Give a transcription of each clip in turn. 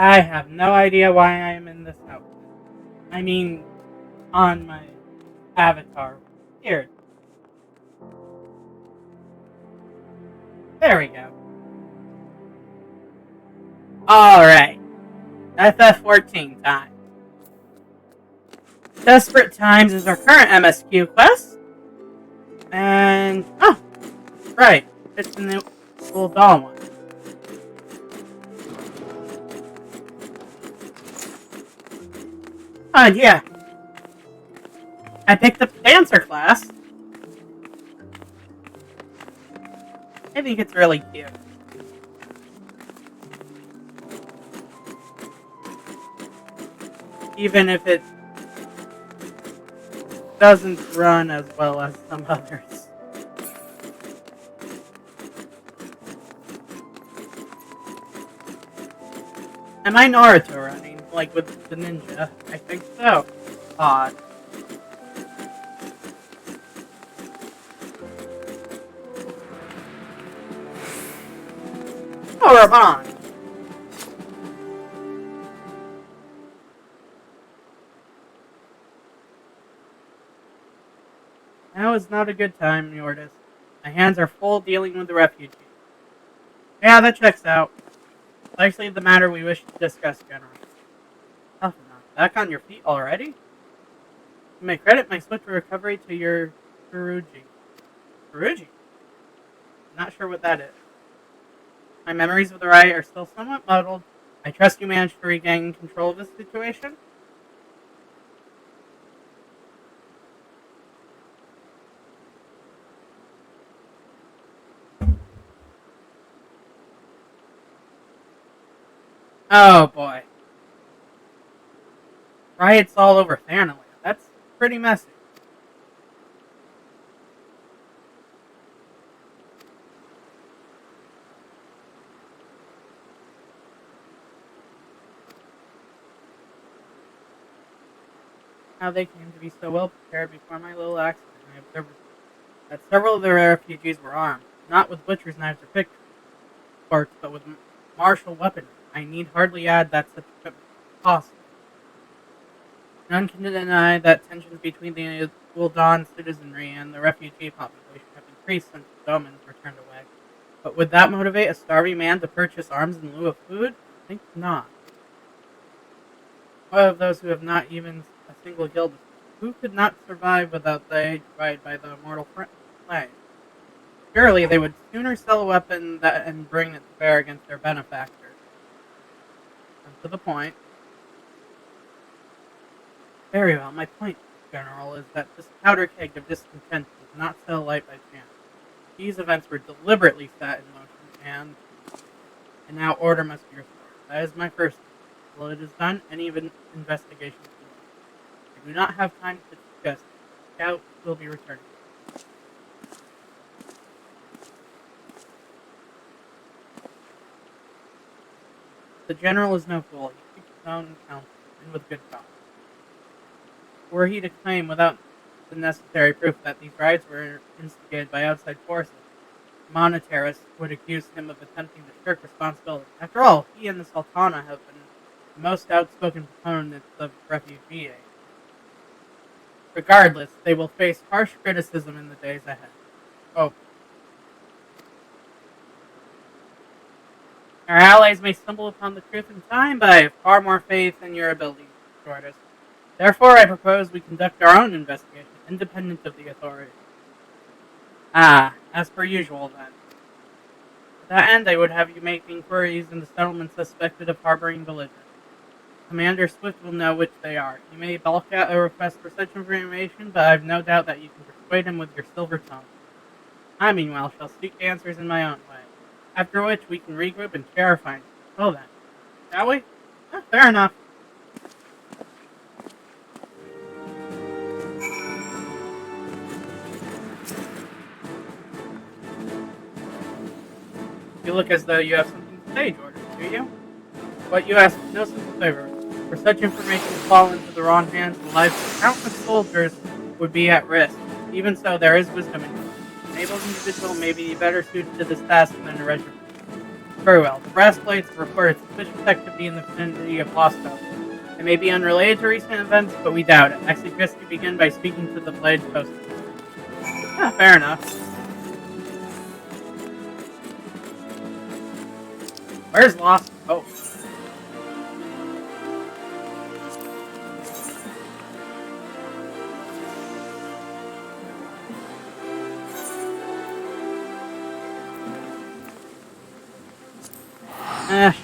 I have no idea why I am in this outfit. I mean, on my avatar. Here. There we go. Alright. FF14 time. Desperate Times is our current MSQ quest. And, oh, right. It's the new little doll one. Oh, yeah. I picked up the dancer class. I think it's really cute. Even if it doesn't run as well as some others. Am I Naruto running? Like with the ninja? I think so. Odd. Oh, we're on. Now is not a good time, Yordis. My hands are full dealing with the refugees. Yeah, that checks out. Likely the matter we wish to discuss, General. Tough enough. Back on your feet already? You may credit my swift recovery to your Furuji. Furuji? Not sure what that is. My memories of the riot are still somewhat muddled. I trust you managed to regain control of this situation? Oh boy. Riots all over Thanalia. That's pretty messy. How they came to be so well prepared before my little accident. I observed that several of the refugees were armed, not with butcher's knives or pitchforks, but with martial weaponry. I need hardly add that such equipment is possible. None can deny that tensions between the Gul'dan citizenry and the refugee population have increased since the Domans were turned away. But would that motivate a starving man to purchase arms in lieu of food? I think not. What of those who have not even a single guild? Who could not survive without the aid provided by the immortal flame? Surely they would sooner sell a weapon and bring it to bear against their benefactors. And to the point. Very well, my point, General, is that this powder keg of discontent does not sell light by chance. These events were deliberately set in motion, and now order must be restored. That is my first thing. Till it is done, any investigation is done. I do not have time to discuss. Scout will be returning. The General is no fool. He keeps his own counsel, and with good cause. Were he to claim without the necessary proof that these riots were instigated by outside forces, monetarists would accuse him of attempting to shirk responsibility. After all, he and the Sultana have been the most outspoken proponents of refugee aid. Regardless, they will face harsh criticism in the days ahead. Oh. Our allies may stumble upon the truth in time, but I have far more faith in your ability, Jordas. Therefore, I propose we conduct our own investigation, independent of the authorities. Ah, as per usual, then. To that end, I would have you make inquiries in the settlements suspected of harboring belligerents. Commander Swift will know which they are. You may balk at a request for such information, but I have no doubt that you can persuade him with your silver tongue. I, meanwhile, shall seek answers in my own way. After which, we can regroup and share our findings. Well then, shall we? Fair enough. You look as though you have something to say, Jordan, do you? What you ask is no simple favor. For such information to fall into the wrong hands, the lives of countless soldiers would be at risk. Even so, there is wisdom in it. An able individual may be better suited to this task than a regiment. Very well. The brass plates report suspicious activity in the vicinity of Lost Hope. It may be unrelated to recent events, but we doubt it. I suggest you begin by speaking to the pledge post. Ah, fair enough. Where's Lost Hope?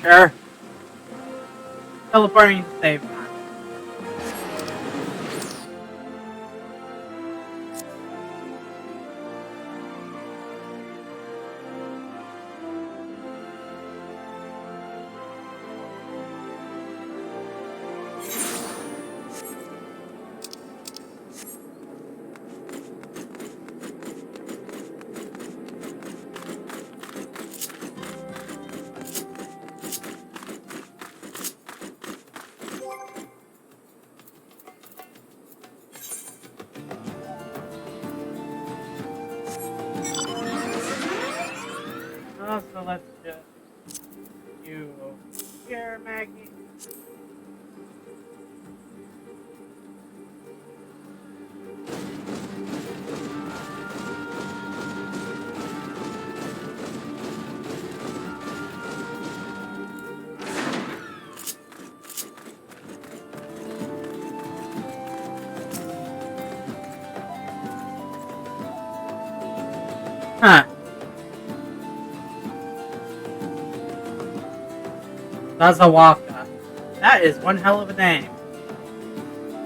Sure. Teleporting to save time. So let's just you over here, Maggie. Huh. Zazawaka. That is one hell of a name.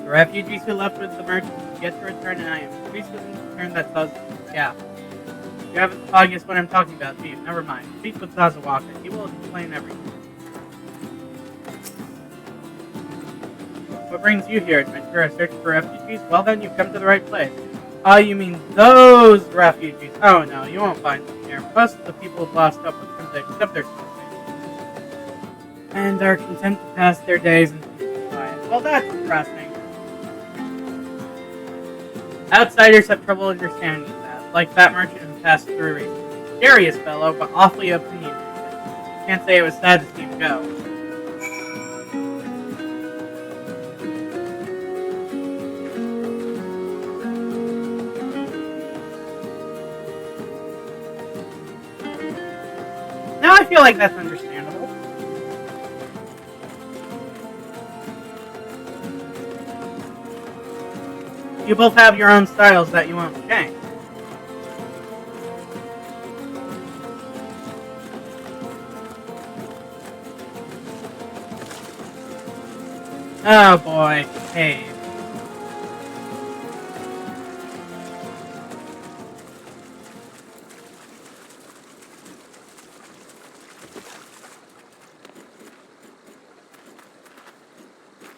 The refugees who left with the merchants have yet to return, and I am increasingly concerned that yeah. You haven't the foggiest what I'm talking about, do you? Never mind. Speak with Zazawaka. He will explain everything. What brings you here, adventurer? A search for refugees? Well then, you've come to the right place. Oh, you mean those refugees? Oh no, you won't find them here. Most of the people have lost hope have come to accept their situation, and are content to pass their days in peace and quiet. Well, that's depressing. Outsiders have trouble understanding that, like that merchant who passed through recently. Curious fellow, but awfully opinionated. Can't say it was sad to see him go. Now I feel like that's understandable. You both have your own styles that you won't change. Oh boy, hey.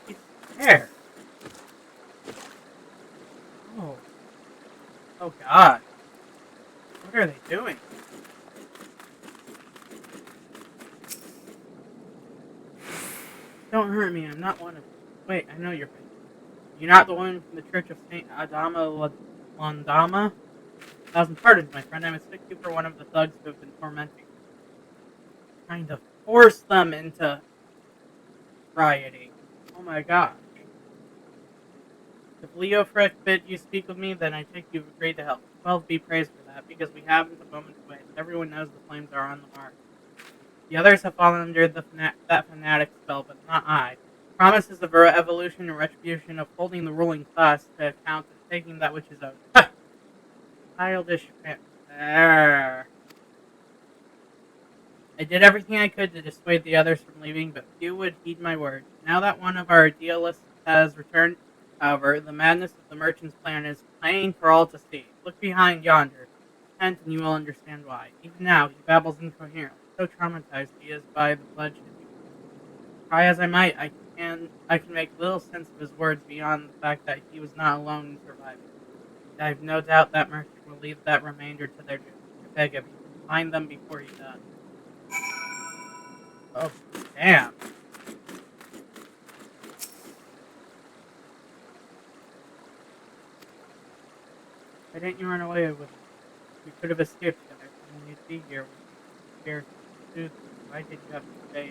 He's there. Oh. Oh god. What are they doing? Don't hurt me, I'm not one of them. Wait, I know your face. You're not the one from the Church of Saint Adama Landama? Thousand pardons, my friend. I mistook you for one of the thugs who have been tormenting me. Trying to force them into rioting. Oh my gosh. If Leo Fresh bid you speak with me, then I take you've agreed to help. 12 be praised for that, because we haven't a moment to waste. Everyone knows the flames are on the mark. The others have fallen under that fanatic spell, but not I. Promises of evolution and retribution of holding the ruling class to account and taking that which is owed. Childish. I did everything I could to dissuade the others from leaving, but few would heed my words. Now that one of our idealists has returned, however, the madness of the merchant's plan is plain for all to see. Look behind yonder tent and you will understand why. Even now, he babbles incoherently. So traumatized he is by the pledge. Try as I might, I can make little sense of his words beyond the fact that he was not alone in surviving. I have no doubt that merchant will leave that remainder to their doom. I beg of you, find them before he does. Oh, damn. Why didn't you run away with me? We could have escaped together, and you'd be here with me. Here, soothe Why did you have to say?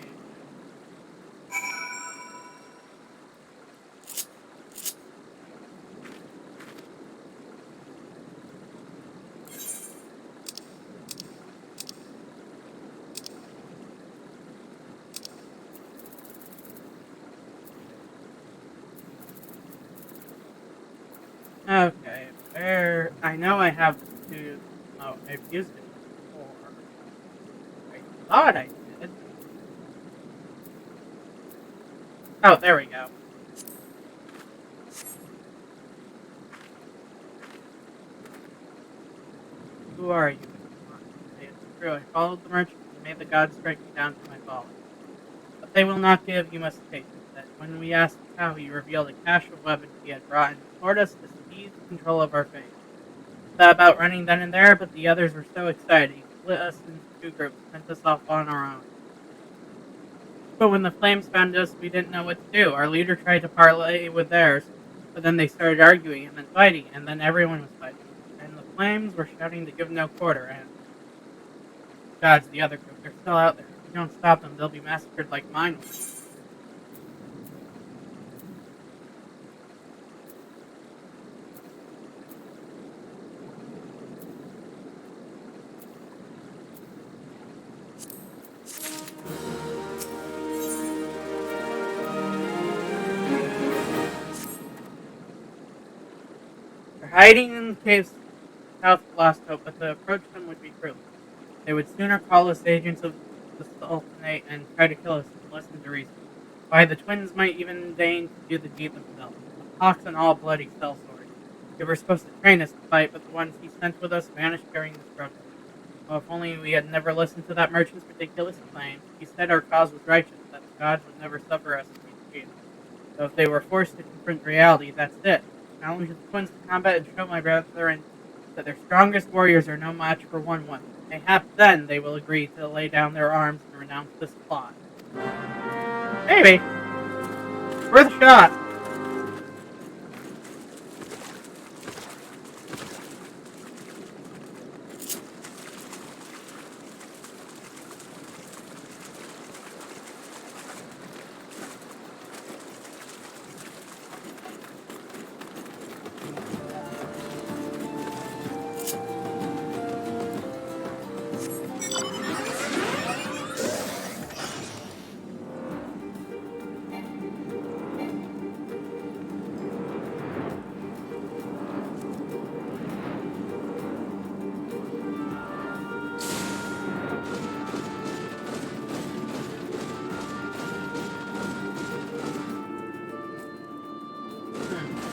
Okay, where I know I have to. Oh, I've used it before. I thought I did. Oh, there we go. Who are you? It's true. I followed the merchants and made the gods strike me down for my folly. But they will not give. You must take it. That when we asked how, he revealed a cache of weapons he had brought and toward us to seize control of our fate. Thought about running then and there, but the others were so excited. He split us into two groups, sent us off on our own. But when the flames found us, we didn't know what to do. Our leader tried to parley with theirs, but then they started arguing and then fighting, and then everyone was fighting. And the flames were shouting to give no quarter, and gods, the other group, they're still out there. If we don't stop them, they'll be massacred like mine was. They're hiding in the caves south of Lost Hope, but to approach them would be fruitless. They would sooner call us agents of the Sultanate and try to kill us than listen to reason. Why, the twins might even deign to do the deed themselves. A pox and all bloody sellsword. They were supposed to train us to fight, but the ones he sent with us vanished carrying the struggle. Oh, if only we had never listened to that merchant's ridiculous claims. He said our cause was righteous, that the gods would never suffer us to be defeated. So if they were forced to confront reality, that's it. Challenge the twins to combat and show my brethren that their strongest warriors are no match for one woman. Mayhap then they will agree to lay down their arms and renounce this plot. Maybe. Worth a shot.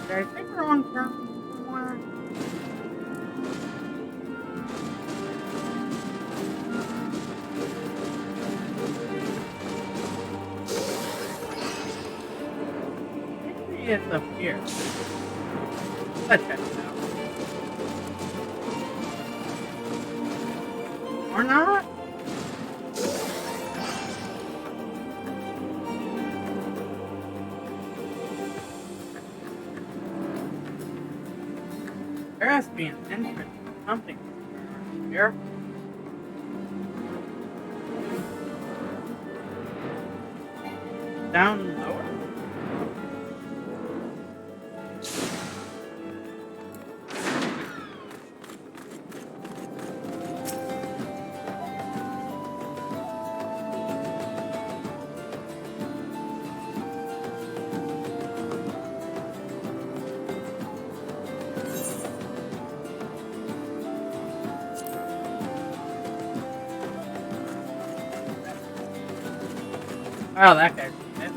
Did I take the wrong turn somewhere? Maybe it's up here. Let's check it out. Or not? There has to be an entrance or something here. Down lower? Oh, that guy's it.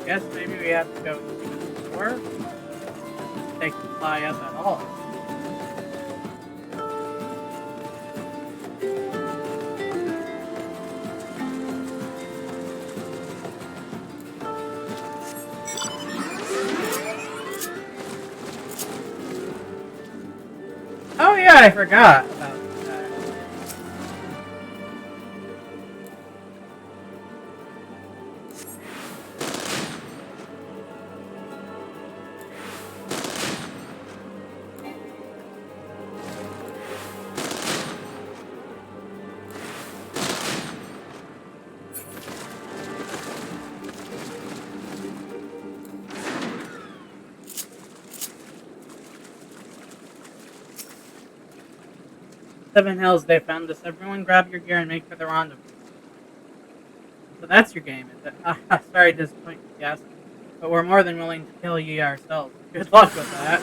Guess maybe we have to go to the door. They can fly up at all. Oh yeah, I forgot about that. Seven Hills, they found us. Everyone grab your gear and make for the rendezvous. So that's your game, is it? Sorry to disappoint you, guest. But we're more than willing to kill ye ourselves. Good luck with that.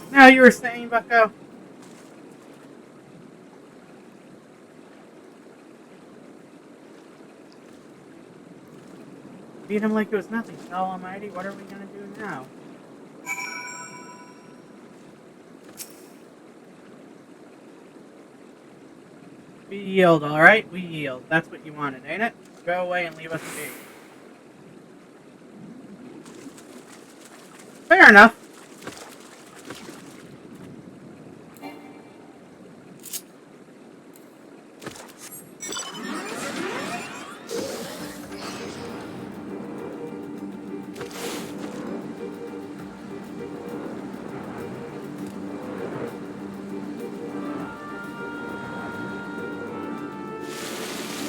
Now you were saying, Bucko? Beat him like it was nothing. God Almighty, what are we gonna do now? We yield, alright? We yield. That's what you wanted, ain't it? Go away and leave us be. Fair enough.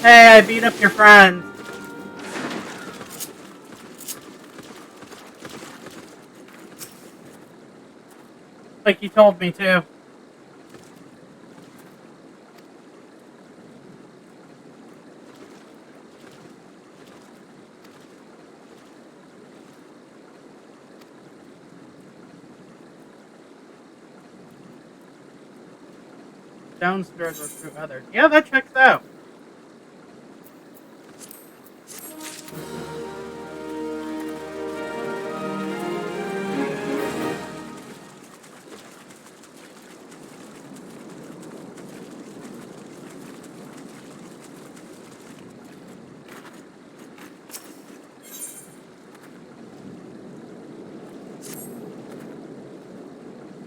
Hey, I beat up your friend. Like you told me to. Stones throws recruit others. Yeah, that checks out.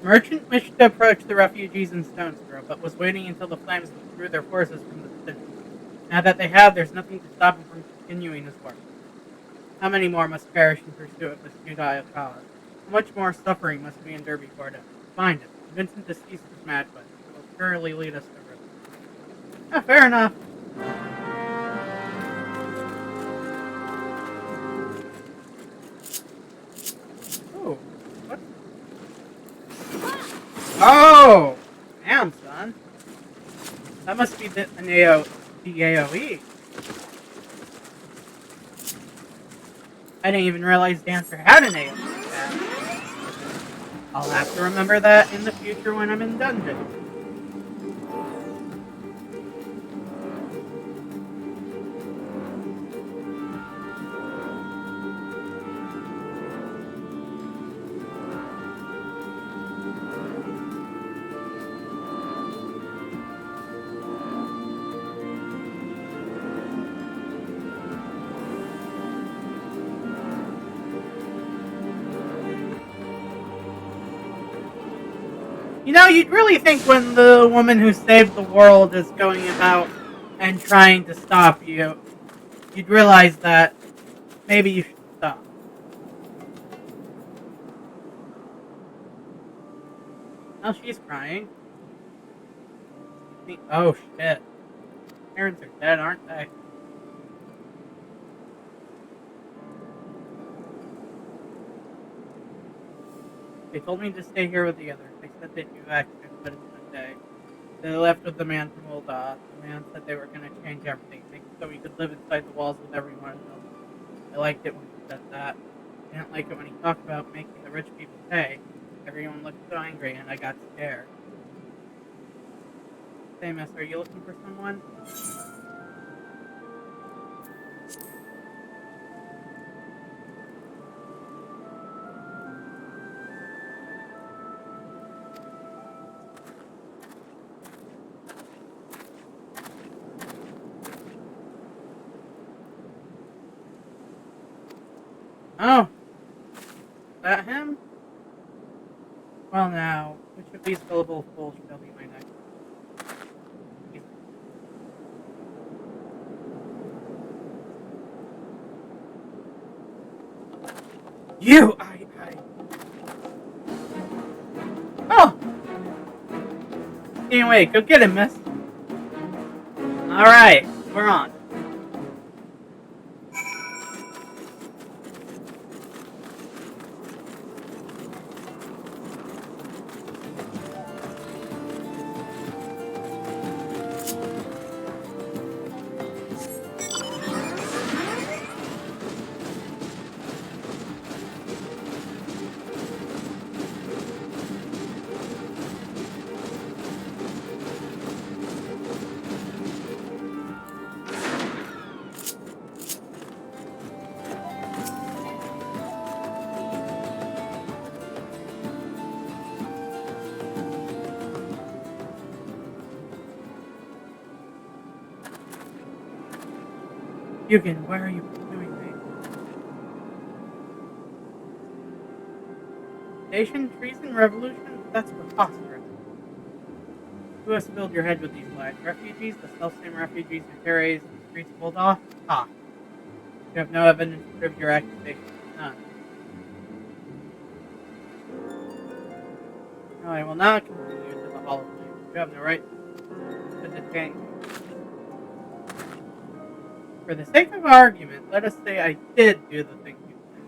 Merchant wished to approach the refugees in Stone's Throw, but was waiting until the flames withdrew their forces from the vicinity. Now that they have, there's nothing to stop him from continuing his work. How many more must perish in pursuit of this futile cause? How much more suffering must we endure before death? Find him, convince him to cease his mad quest. It will surely lead us to ruin. Ah, fair enough. Ooh, what? Oh! Damn, son. That must be the AoE. I didn't even realize Dancer had an AoE attack. I'll have to remember that in the future when I'm in dungeon. You know, you'd really think when the woman who saved the world is going about and trying to stop you, you'd realize that maybe you should stop. Now she's crying. Oh shit. Parents are dead, aren't they? They told me to stay here with the others. They said they'd be back soon, but it's been a day. They left with the man from Ul'dah. The man said they were going to change everything, so he could live inside the walls with everyone else. I liked it when he said that. I didn't like it when he talked about making the rich people pay. Everyone looked so angry, and I got scared. Say, miss, are you looking for someone? Oh, is that him? Well now, which of these gullible fools shall be my next? You! Oh! Anyway, go get him, miss. Alright, we're on. Yugen, why are you pursuing me? Nation, treason, revolution? That's preposterous. Who has filled your head with these lies? Refugees? The self-same refugees who terrorized the streets pulled off? Ha! You have no evidence to prove your accusations. None. No, I will not continue to the Hall of Fame. You have no right to detain me. For the sake of argument, let us say I did do the thing you said.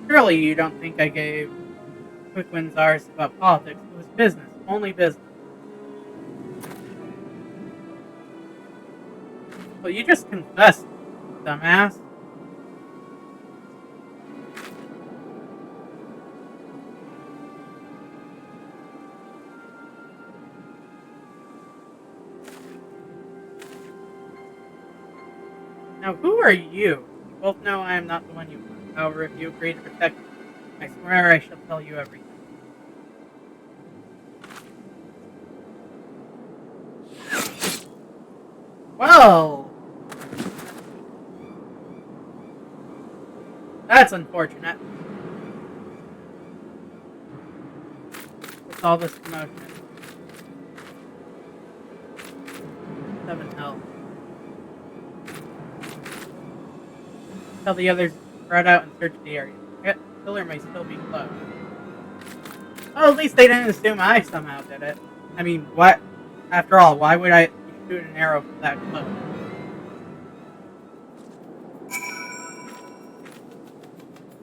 Surely you don't think I gave quick wins ours about politics. It was business. Only business. Well, you just confessed, dumbass. Now, who are you? You both know I am not the one you want. However, if you agree to protect me, I swear I shall tell you everything. Well, that's unfortunate. With all this commotion. 7 health. Tell the others to spread out and search the area. The pillar may still be closed. Well, at least they didn't assume I somehow did it. I mean, what? After all, why would I shoot an arrow from that close?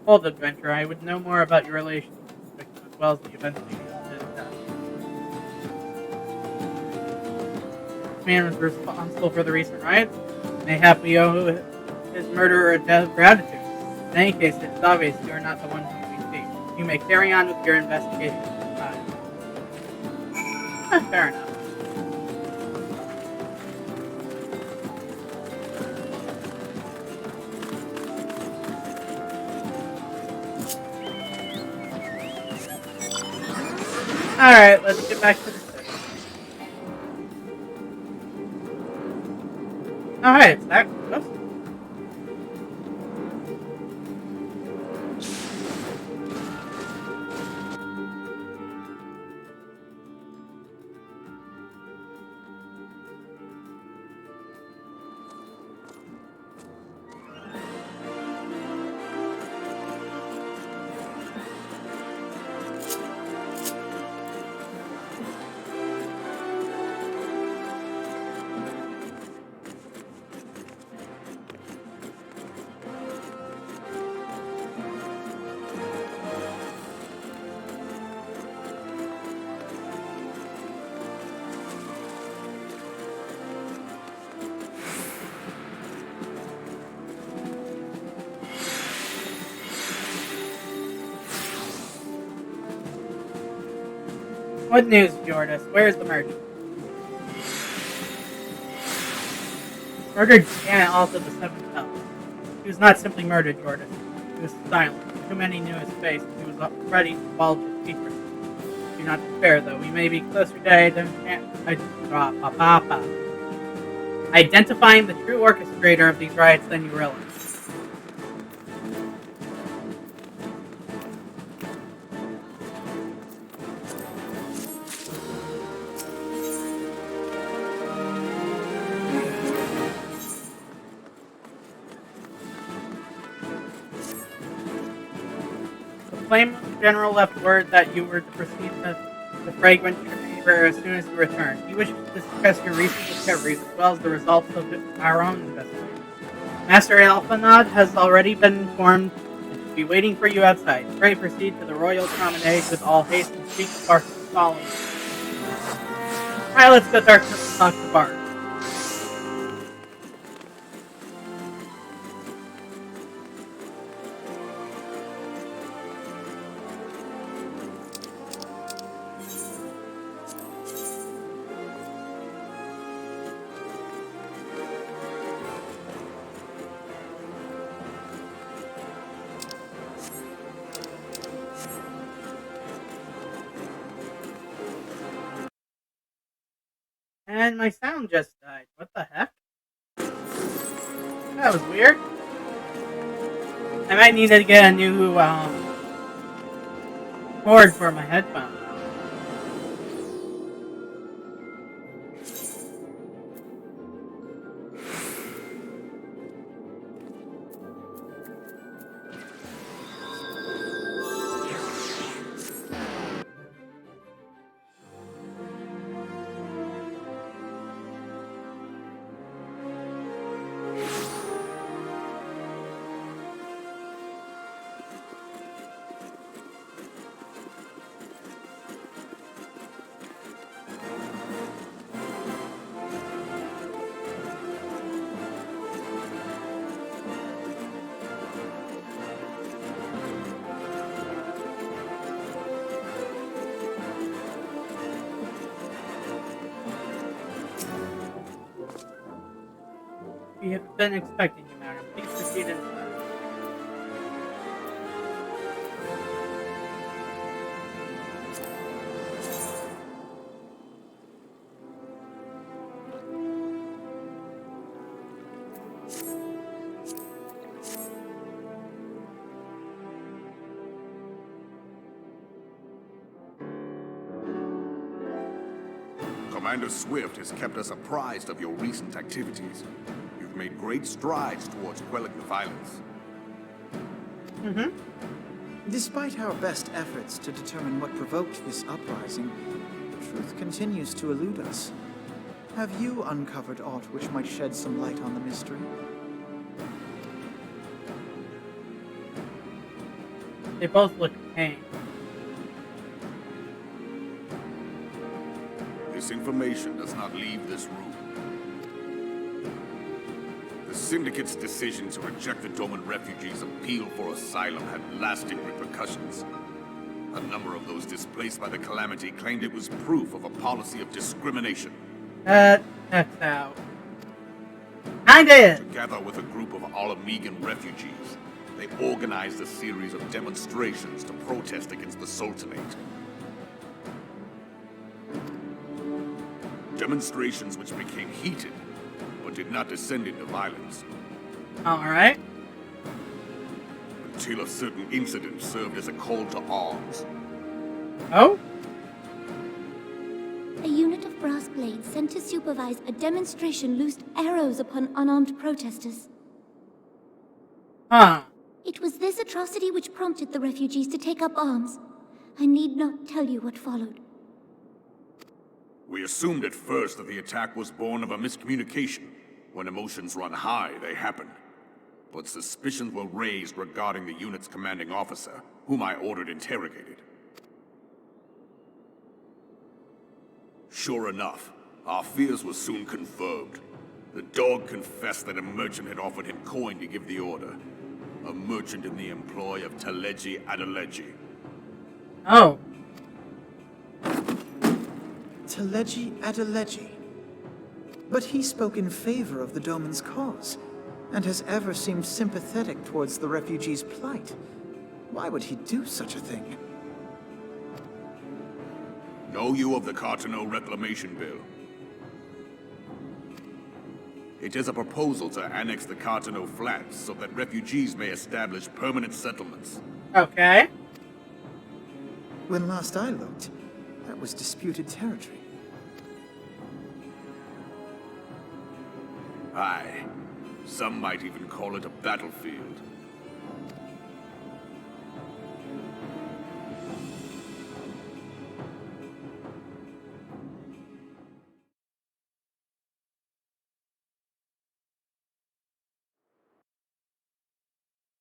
Hold, adventurer, I would know more about your relations with the victim as well as the events leading up to his death. This man was responsible for the recent riots. Mayhap we owe his murderer a debt of gratitude. In any case, it's obvious you are not the one whom we seek. You may carry on with your investigation at this time. Fair enough. Alright, let's get back to the search. Alright, it's that close. What news, Jordis? Where's the merchant? Murdered Janet also the seventh house. He was not simply murdered, Jordis. He was silent. Too many knew his face, and he was ready to divulge his secret. Do not despair, though. We may be closer to identifying the true orchestrator of these riots than you realize. The Flame General left word that you were to proceed to the Fragrant Chamber as soon as you return. He wishes to discuss your recent discoveries as well as the results of our own investigation. Master Alphanod has already been informed and should be waiting for you outside. Pray proceed to the Royal Promenade with all haste and speak to Bart solemnly. Alright, let's go talk to Bart. And my sound just died. What the heck? That was weird. I might need to get a new cord for my headphones. We have been expecting you, madam. Please proceed inside. Commander Swift has kept us apprised of your recent activities. You've made great strides towards quelling the violence. Despite our best efforts to determine what provoked this uprising, the truth continues to elude us. Have you uncovered aught which might shed some light on the mystery? They both look pained. This information does not leave this room. The Syndicate's decision to reject the Doman refugees' appeal for asylum had lasting repercussions. A number of those displaced by the calamity claimed it was proof of a policy of discrimination. That checks out. Kinda is. Together with a group of Alamegan refugees, they organized a series of demonstrations to protest against the Sultanate. Demonstrations which became heated, but did not descend into violence. Alright. Until a certain incident served as a call to arms. Oh? A unit of brass blades sent to supervise a demonstration loosed arrows upon unarmed protesters. Huh. It was this atrocity which prompted the refugees to take up arms. I need not tell you what followed. We assumed at first that the attack was born of a miscommunication. When emotions run high, they happen. But suspicions were raised regarding the unit's commanding officer, whom I ordered interrogated. Sure enough, our fears were soon confirmed. The dog confessed that a merchant had offered him coin to give the order. A merchant in the employ of Teleji Adeleji. Oh. Teleji Adeleji. But he spoke in favor of the Doman's cause, and has ever seemed sympathetic towards the refugees' plight. Why would he do such a thing? Know you of the Cartano Reclamation Bill? It is a proposal to annex the Cartano Flats so that refugees may establish permanent settlements. Okay. When last I looked, that was disputed territory. Aye. Some might even call it a battlefield.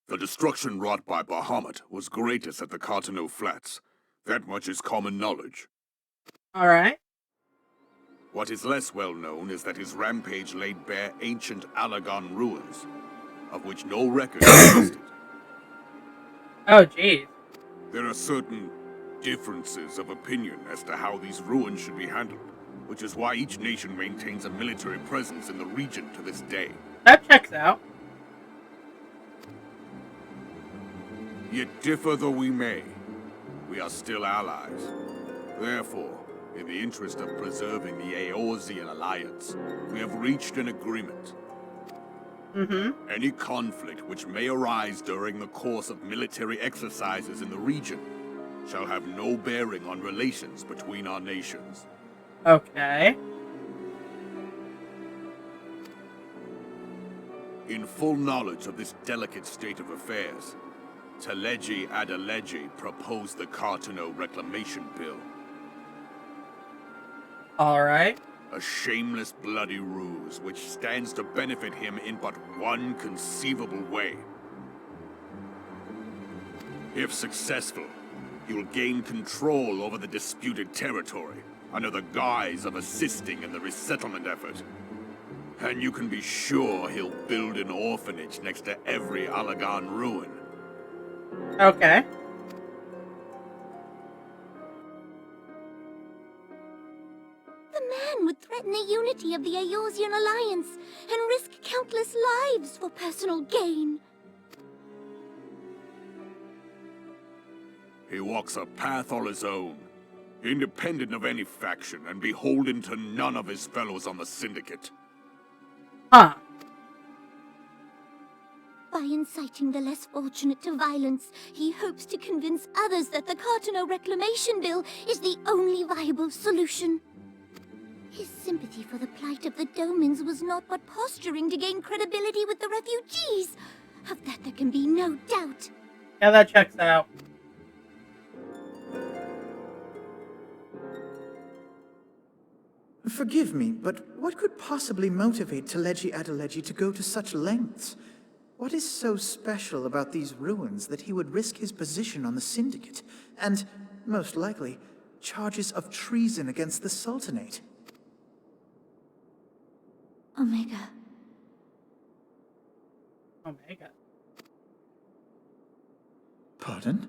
The destruction wrought by Bahamut was greatest at the Cartano Flats. That much is common knowledge. Alright. What is less well known is that his rampage laid bare ancient Alagon ruins, of which no record existed. Oh, jeez. There are certain differences of opinion as to how these ruins should be handled, which is why each nation maintains a military presence in the region to this day. That checks out. Yet differ though we may, we are still allies. Therefore, in the interest of preserving the Eorzean alliance, we have reached an agreement. Any conflict which may arise during the course of military exercises in the region shall have no bearing on relations between our nations. Okay. In full knowledge of this delicate state of affairs, Teleji Adeleji proposed the Cartano Reclamation Bill. Alright. A shameless bloody ruse which stands to benefit him in but one conceivable way. If successful, he will gain control over the disputed territory under the guise of assisting in the resettlement effort. And you can be sure he'll build an orphanage next to every Alagon ruin. Okay. The man would threaten the unity of the Eorzean alliance and risk countless lives for personal gain. He walks a path all his own, independent of any faction and beholden to none of his fellows on the Syndicate. Huh. By inciting the less fortunate to violence, he hopes to convince others that the Cartano Reclamation Bill is the only viable solution. His sympathy for the plight of the Domans was not but posturing to gain credibility with the refugees. Of that there can be no doubt. Yeah, that checks out. Forgive me, but what could possibly motivate Teleji Adeleji to go to such lengths? What is so special about these ruins that he would risk his position on the Syndicate, and, most likely, charges of treason against the Sultanate? Omega. Omega. Pardon?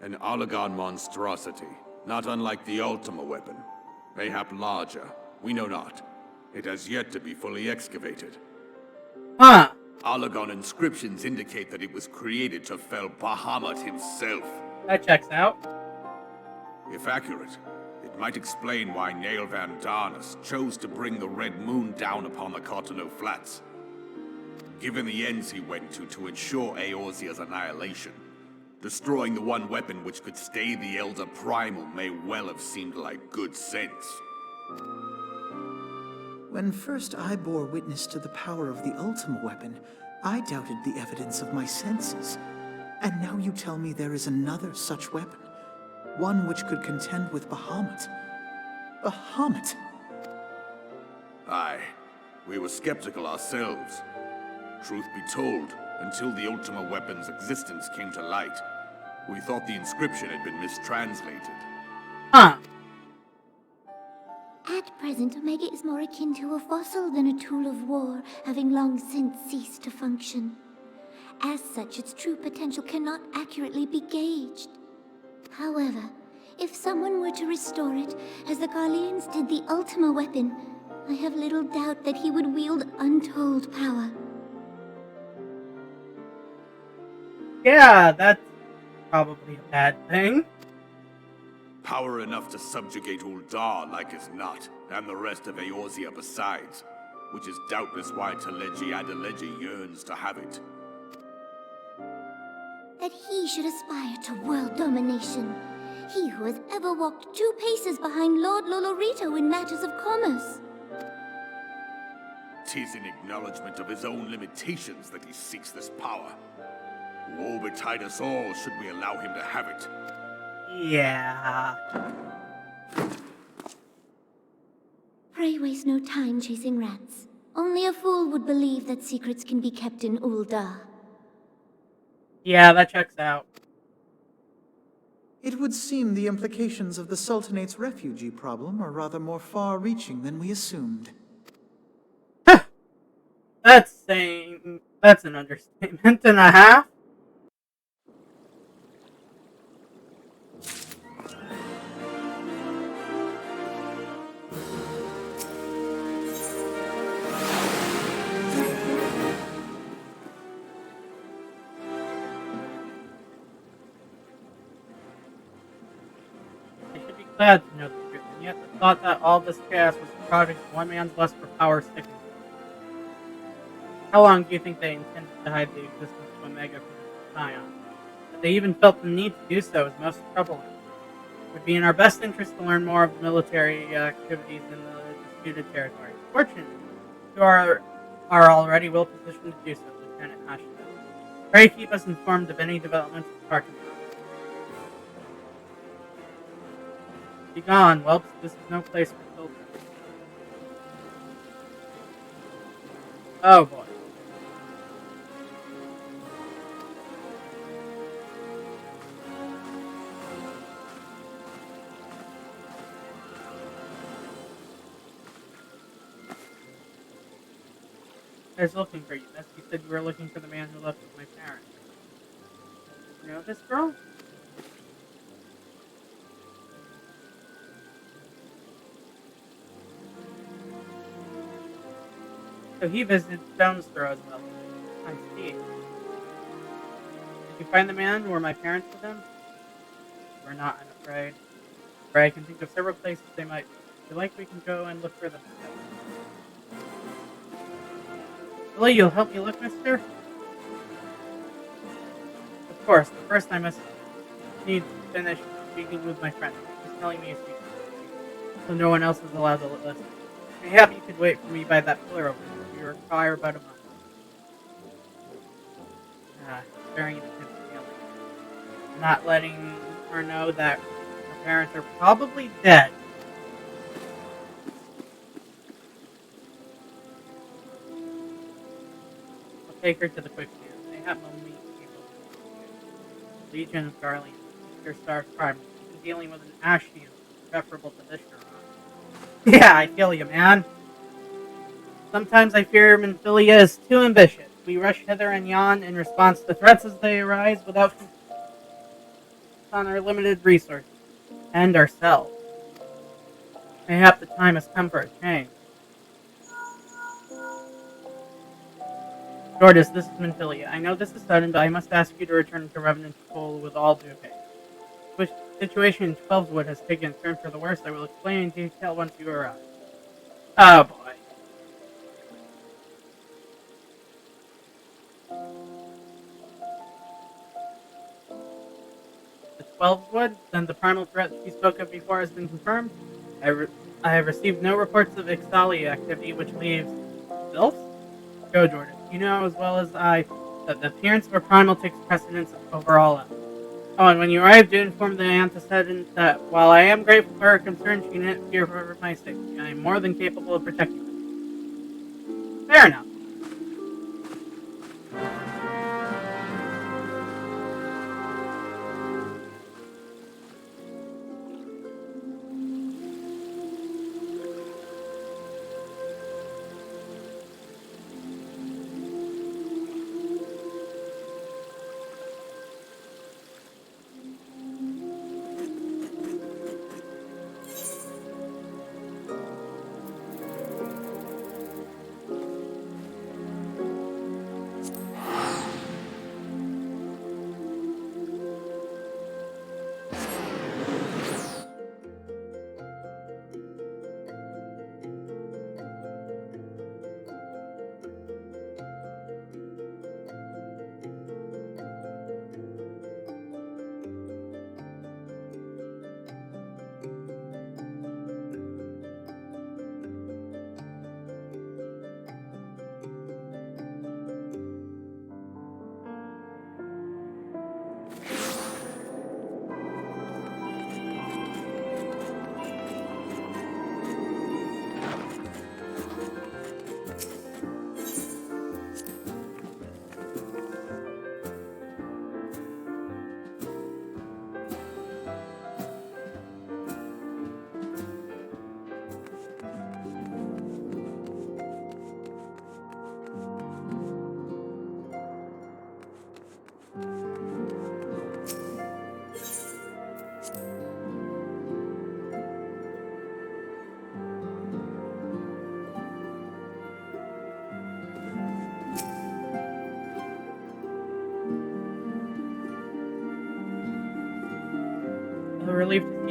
An Alagon monstrosity, not unlike the Ultima weapon. Mayhap larger, we know not. It has yet to be fully excavated. Huh. Alagon inscriptions indicate that it was created to fell Bahamut himself. That checks out. If accurate, it might explain why Nail Van Darnus chose to bring the Red Moon down upon the Cartano Flats. Given the ends he went to ensure Eorzea's annihilation, destroying the one weapon which could stay the Elder Primal may well have seemed like good sense. When first I bore witness to the power of the Ultima weapon, I doubted the evidence of my senses. And now you tell me there is another such weapon. One which could contend with Bahamut. Bahamut! Aye, we were skeptical ourselves. Truth be told, until the Ultima weapon's existence came to light, we thought the inscription had been mistranslated. Huh. At present, Omega is more akin to a fossil than a tool of war, having long since ceased to function. as such, its true potential cannot accurately be gauged. However, if someone were to restore it, as the Garleans did the Ultima weapon, I have little doubt that he would wield untold power. Yeah, that's probably a bad thing. Power enough to subjugate Uldar like as not, and the rest of Eorzea besides, which is doubtless why Teleji Adeleji yearns to have it. That he should aspire to world domination. He who has ever walked 2 paces behind Lord Lolorito in matters of commerce. 'Tis in acknowledgement of his own limitations that he seeks this power. Woe betide us all should we allow him to have it. Yeah. Pray waste no time chasing rats. Only a fool would believe that secrets can be kept in Uldar. Yeah, that checks out. It would seem the implications of the Sultanate's refugee problem are rather more far-reaching than we assumed. That's an understatement and a half. I should be glad to know the truth, and yet the thought that all this chaos was the product of one man's lust for power sickens me. How long do you think they intended to hide the existence of Omega from the Scion? That they even felt the need to do so is most troubling. It would be in our best interest to learn more of the military activities in the disputed territory. Fortunately, you are already well positioned to do so, Lieutenant Ashton. Pray keep us informed of any developments of Tarkin. Be gone, whelps. This is no place for children. Oh boy. I was looking for you, miss. You said you were looking for the man who left with my parents. You know this girl? So he visited Stone's Throw as well. I see. Did you find the man? Were my parents with him? We're not, I'm afraid. Or I can think of several places they might be. If you like, we can go and look for them together. Really, you'll help me look, mister? Of course, but first I must need to finish speaking with my friend. He's telling me a secret, so no one else is allowed to listen. Mayhap you could wait for me by that pillar over there. We require about a month. Staring at the ceiling. Not letting her know that her parents are probably dead. Take her to the quicksand. Mayhap will meet people. Legion of Garleans. Your star prime. Dealing with an Ashian preferable to this Neuron. Yeah, I feel you, man. Sometimes I fear Minfilia is too ambitious. We rush hither and yon in response to threats as they arise without on our limited resources and ourselves. Mayhap the time has come for a change. Gorgeous, this is Minfilia. I know this is sudden, but I must ask you to return to Revenant School with all due haste. Which situation in Twelveswood has taken a turn for the worse, I will explain in detail once you arrive. Oh boy. The Twelveswood? Then the primal threat she spoke of before has been confirmed? I have received no reports of Ixalia activity, which leaves... Sylphs? Go, Jordan. You know as well as I that the appearance of a primal takes precedence over all else. Oh, and when you arrive, do inform the antecedent that while I am grateful for her concern, she didn't fear for my safety. I am more than capable of protecting them. Fair enough.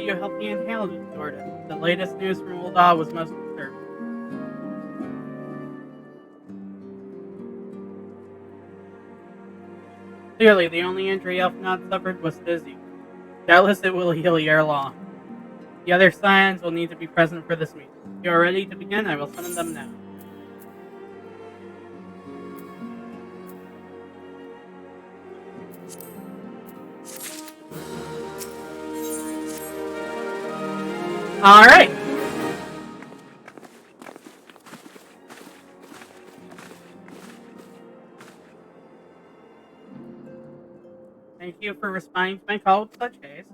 you healthy and hailed, Jordan. The latest news from Ul'dah was most disturbing. Clearly, the only injury Elfnod suffered was dizzy. Doubtless it will heal ere long. The other scions will need to be present for this meeting. If you are ready to begin, I will summon them now. Alright! Thank you for responding to my call with such haste.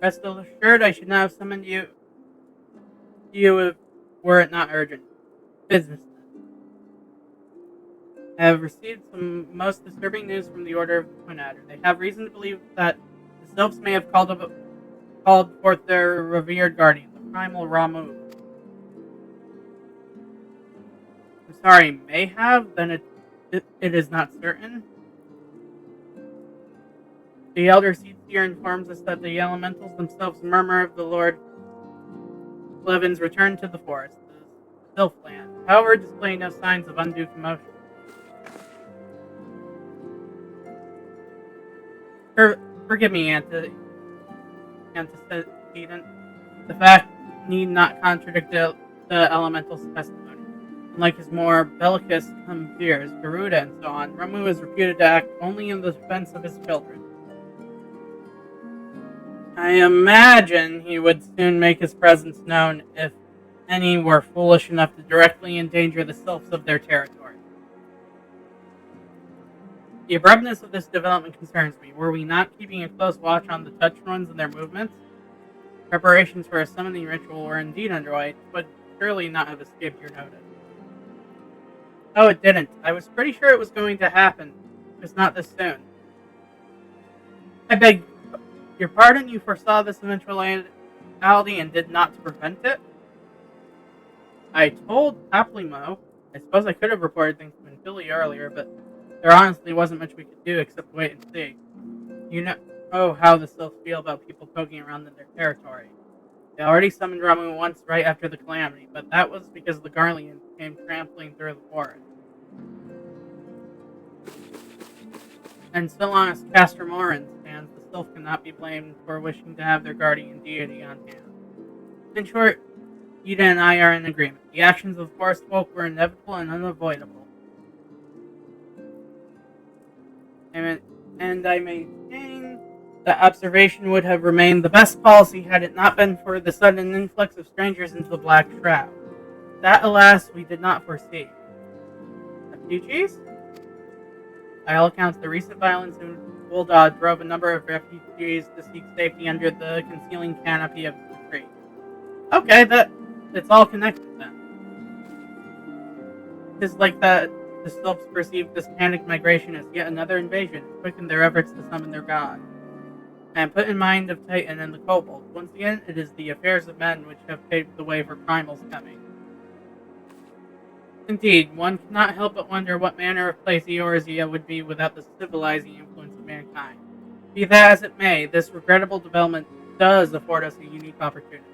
Rest assured, I should not have summoned you if were it not urgent. Business. I have received some most disturbing news from the Order of the Twin Adder. They have reason to believe that the Sylphs may have called forth their revered guardian, the primal Ramu. I'm sorry, may have? Then it is not certain. The Elder Seedseer informs us that the elementals themselves murmur of the Lord Levin's return to the forest, the Sylphland, however display no signs of undue commotion. Forgive me, antecedent. The fact need not contradict the elemental's testimony. Unlike his more bellicose compeers, Garuda and so on, Ramu is reputed to act only in the defense of his children. I imagine he would soon make his presence known if any were foolish enough to directly endanger the Sylphs of their territory. The abruptness of this development concerns me. Were we not keeping a close watch on the touch runs and their movements? Preparations for a summoning ritual were indeed underway, but surely not have escaped your notice. Oh, it didn't. I was pretty sure it was going to happen, just not this soon. I beg your pardon, you foresaw this eventuality and did not to prevent it? I told Taplimo. I suppose I could have reported things to Philly earlier, but there honestly wasn't much we could do except wait and see. You know how the Sylphs feel about people poking around in their territory. They already summoned Ramu once right after the calamity, but that was because the Garleans came trampling through the forest. And so long as Castor Morin stands, the Sylph cannot be blamed for wishing to have their guardian deity on hand. In short, Ida and I are in agreement. The actions of the forest folk were inevitable and unavoidable. And I maintain that observation would have remained the best policy had it not been for the sudden influx of strangers into the Black Shroud. That, alas, we did not foresee. Refugees? By all accounts, the recent violence in Ul'dah drove a number of refugees to seek safety under the concealing canopy of the tree. Okay, it's all connected then. It is like that the Sylphs perceive this panicked migration as yet another invasion and quicken their efforts to summon their god. I am put in mind of Titan and the Kobolds. Once again, it is the affairs of men which have paved the way for Primal's coming. Indeed, one cannot help but wonder what manner of place Eorzea would be without the civilizing influence of mankind. Be that as it may, this regrettable development does afford us a unique opportunity.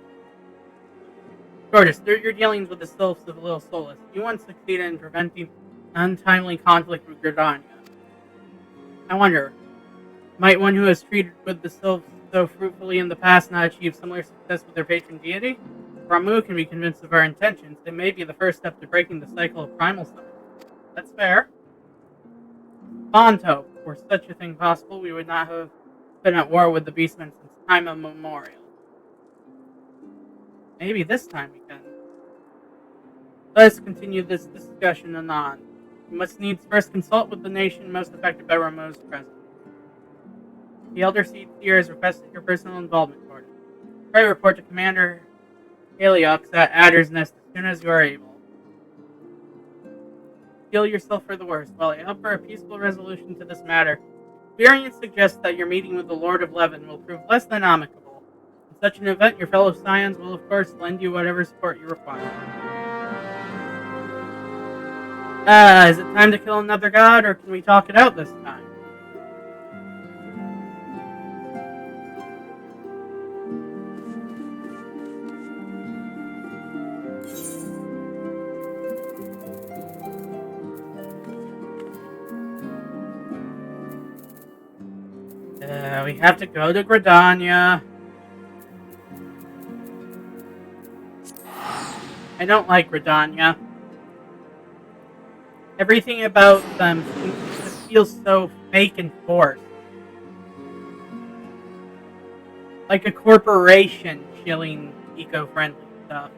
Gorgeous, through your dealings with the Sylphs of Little Solus, you once succeeded in preventing untimely conflict with Gridania. I wonder, might one who has treated with the Sylphs so fruitfully in the past not achieve similar success with their patron deity? If Ramu can be convinced of our intentions, it may be the first step to breaking the cycle of primal summon. That's fair. Fond hope, were such a thing possible, we would not have been at war with the Beastmen since time immemorial. Maybe this time we can. Let us continue this discussion anon. We must needs first consult with the nation most affected by Ramu's presence. The Elder Seedseer has requested your personal involvement toward it. Pray report to Commander Haliox at Adder's Nest as soon as you are able. Steel yourself for the worst. While I hope for a peaceful resolution to this matter, experience suggests that your meeting with the Lord of Levin will prove less than amicable. In such an event, your fellow scions will of course lend you whatever support you require. Is it time to kill another god, or can we talk it out this time? we have to go to Gridania. I don't like Gridania. Everything about them just feels so fake and forced. Like a corporation shilling eco-friendly stuff.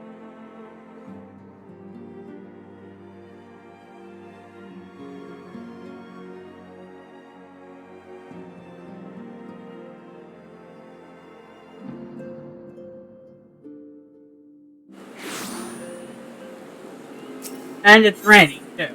And it's raining, too.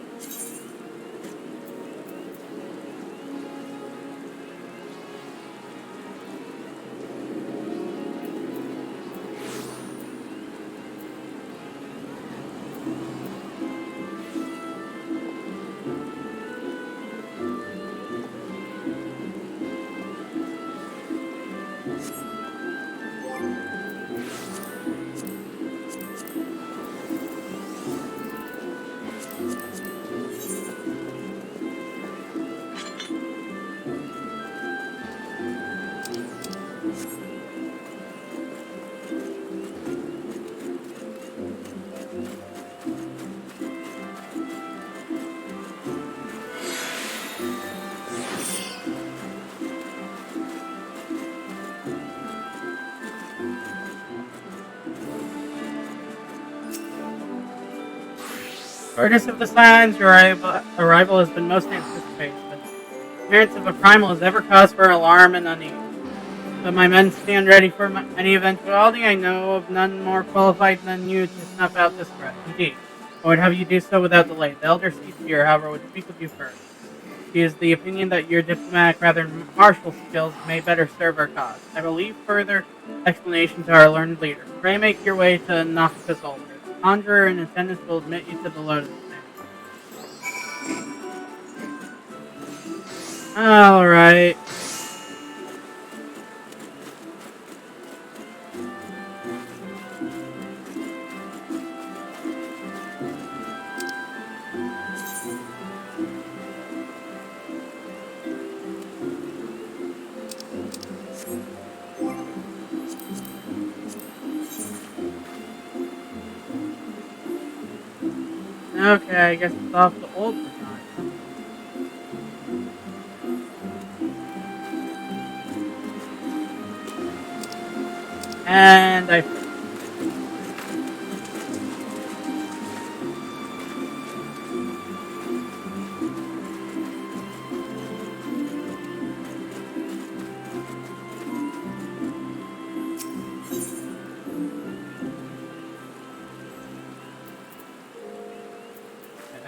Regardless of the signs, your arrival has been most anticipated. The appearance of a primal has ever caused for alarm and unease. But my men stand ready for any eventuality. I know of none more qualified than you to snuff out this threat. Indeed, I would have you do so without delay. The Elder Seer, however, would speak with you first. She is the opinion that your diplomatic, rather than martial skills may better serve our cause. I will leave further explanation to our learned leader. Pray make your way to Noctis Altar. The conjurer in attendance will admit you to the Lotus Stand. Alright. Okay, I guess it's off the old design. And I...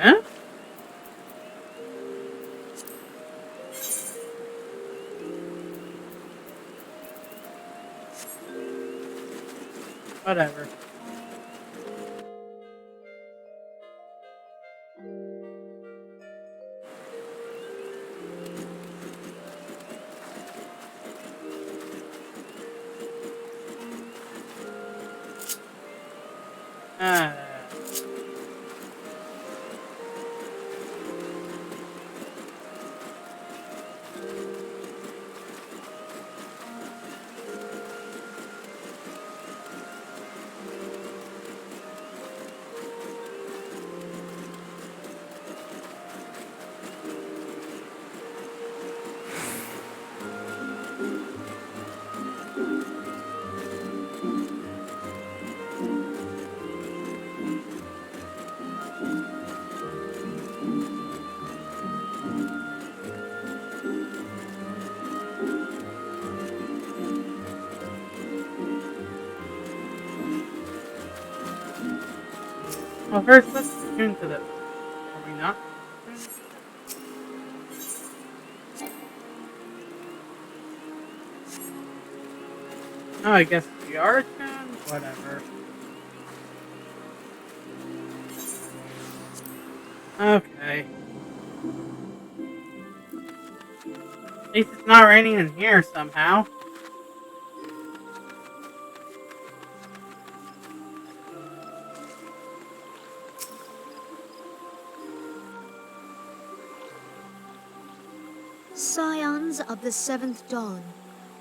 Huh? Whatever. Ah. Well, first, let's tune to this. Are we not? Oh, I guess we are tuned? Whatever. Okay. At least it's not raining in here somehow. Scions of the Seventh Dawn,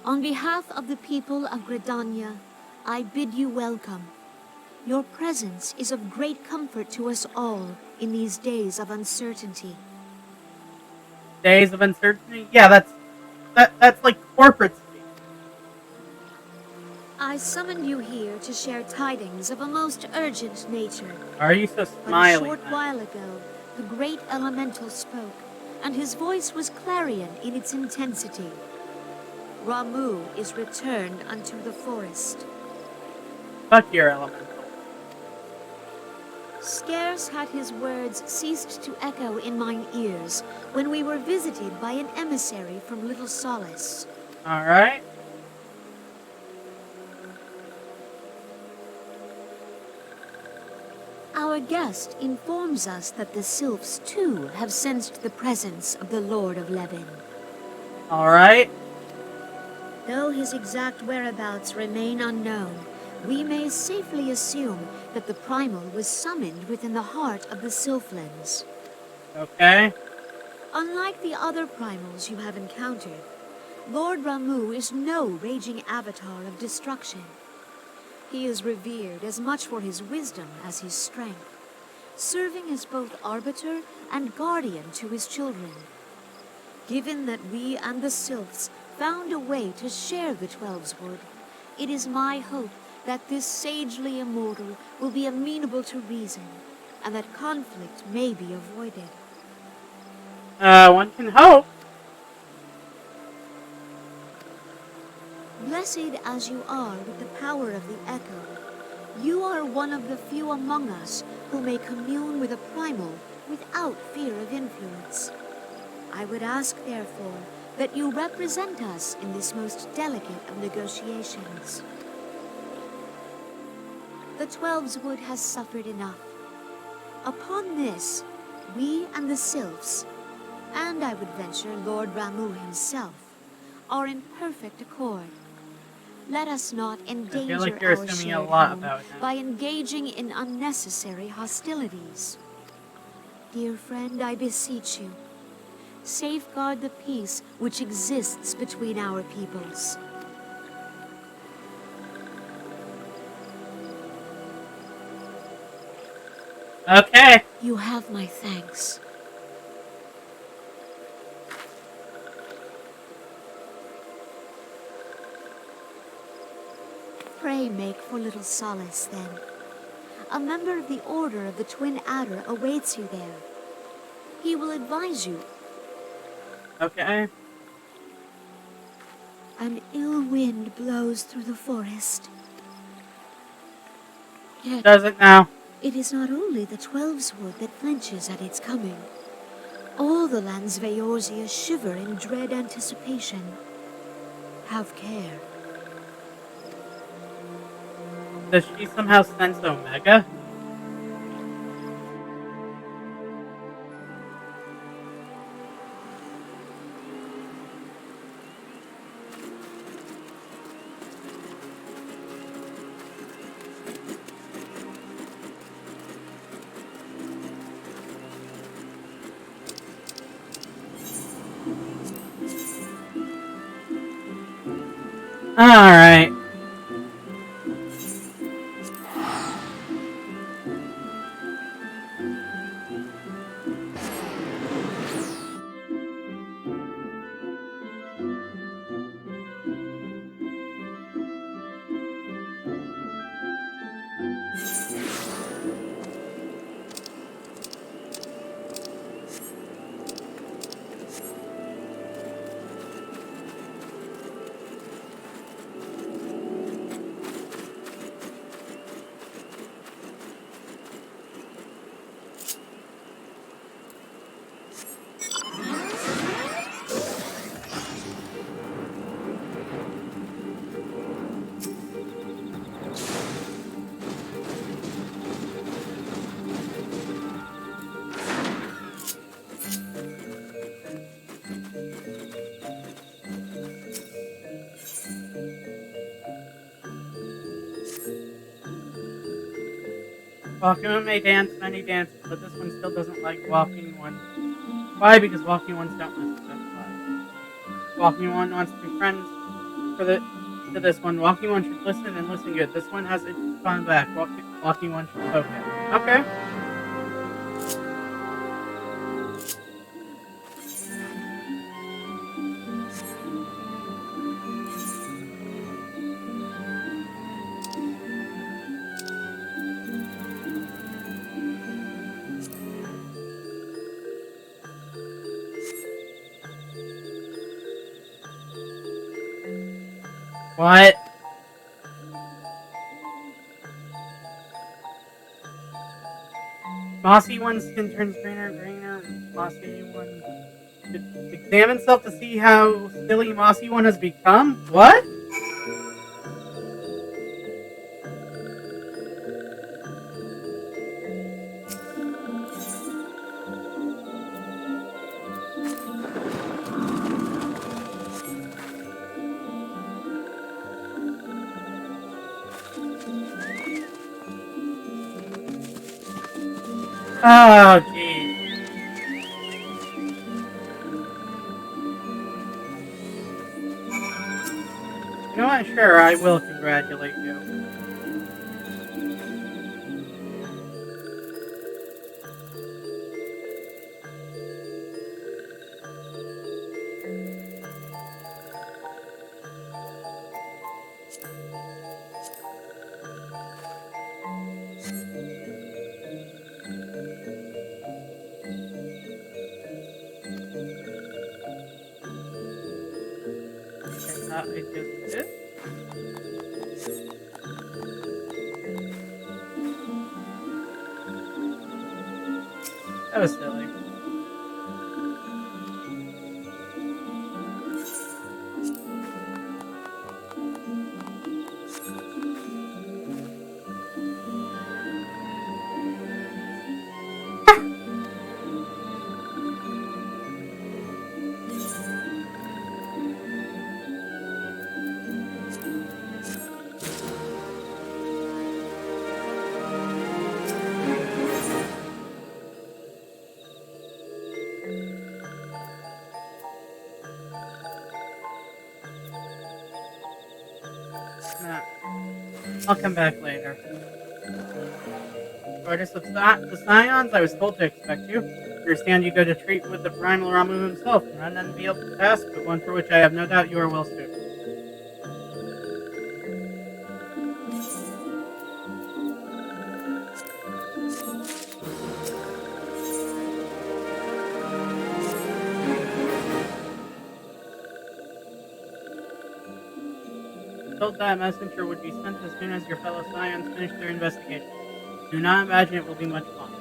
On behalf of the people of Gridania, I bid you welcome. Your presence is of great comfort to us all in these days of uncertainty. Days of uncertainty? Yeah, that's like corporate speak. I summoned you here to share tidings of a most urgent nature. Are you so But a smiling? short while ago, the great elemental spoke, and his voice was clarion in its intensity. Ramu is returned unto the forest. Fuck your elemental. Scarce had his words ceased to echo in mine ears when we were visited by an emissary from Little Solace. Alright. Our guest informs us that the sylphs too have sensed the presence of the Lord of Levin. Alright. Though his exact whereabouts remain unknown, we may safely assume that the primal was summoned within the heart of the Sylphlands. Okay. Unlike the other primals you have encountered, Lord Ramu is no raging avatar of destruction. He is revered as much for his wisdom as his strength, serving as both arbiter and guardian to his children. Given that we and the Sylphs found a way to share the Twelveswood, it is my hope that this sagely immortal will be amenable to reason, and that conflict may be avoided. One can hope. Blessed as you are with the power of the Echo, you are one of the few among us who may commune with a primal without fear of influence. I would ask, therefore, that you represent us in this most delicate of negotiations. The Twelveswood has suffered enough. Upon this, we and the Sylphs, and I would venture Lord Ramu himself, are in perfect accord. Let us not endanger like you're our assuming a shared lot home about him. by engaging in unnecessary hostilities. Dear friend, I beseech you, safeguard the peace which exists between our peoples. Okay. You have my thanks. Pray make for Little Solace, then. A member of the Order of the Twin Adder awaits you there. He will advise you. Okay. An ill wind blows through the forest. Yet Does it now? it is not only the Twelveswood that flinches at its coming. All the lands Veorzia shiver in dread anticipation. Have care. Does she somehow sense Omega? Alright. Walking one may dance many dances, but this one still doesn't like walking one. Why? Because walking ones don't listen to us. Walking one wants to be friends for to this one. Walking one should listen and listen good. This one has its fun back. Walking one should focus. Okay. What? Mossy one's skin turns greener. Mossy one should examine self to see how silly Mossy one has become. What? Oh, jeez. You know what? Sure, I will congratulate you. I just did. That was silly. Nah, I'll come back later. Artist of the Scions, I was told to expect you. Understand you go to treat with the primal Ramu himself, an unenviable task, but one for which I have no doubt you are well suited. Told that messenger would be sent as soon as your fellow Scions finish their investigation. Do not imagine it will be much longer.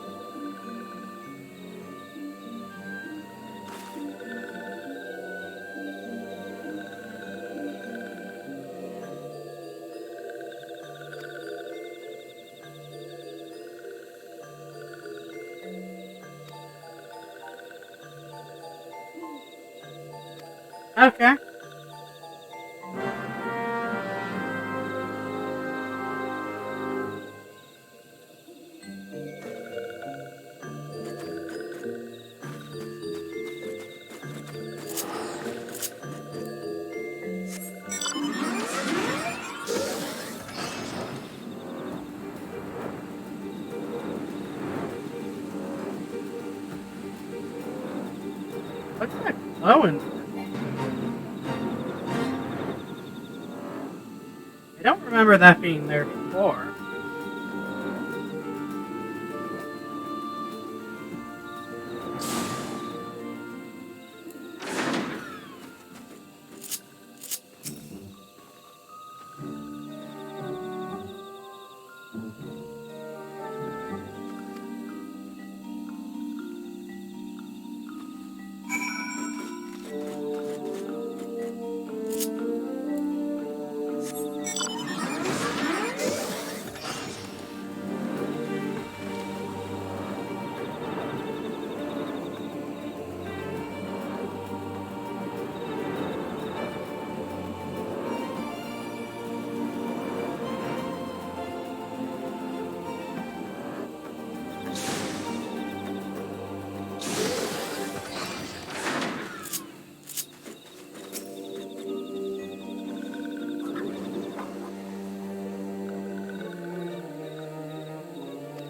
Okay. What's that glowing? I don't remember that being there before.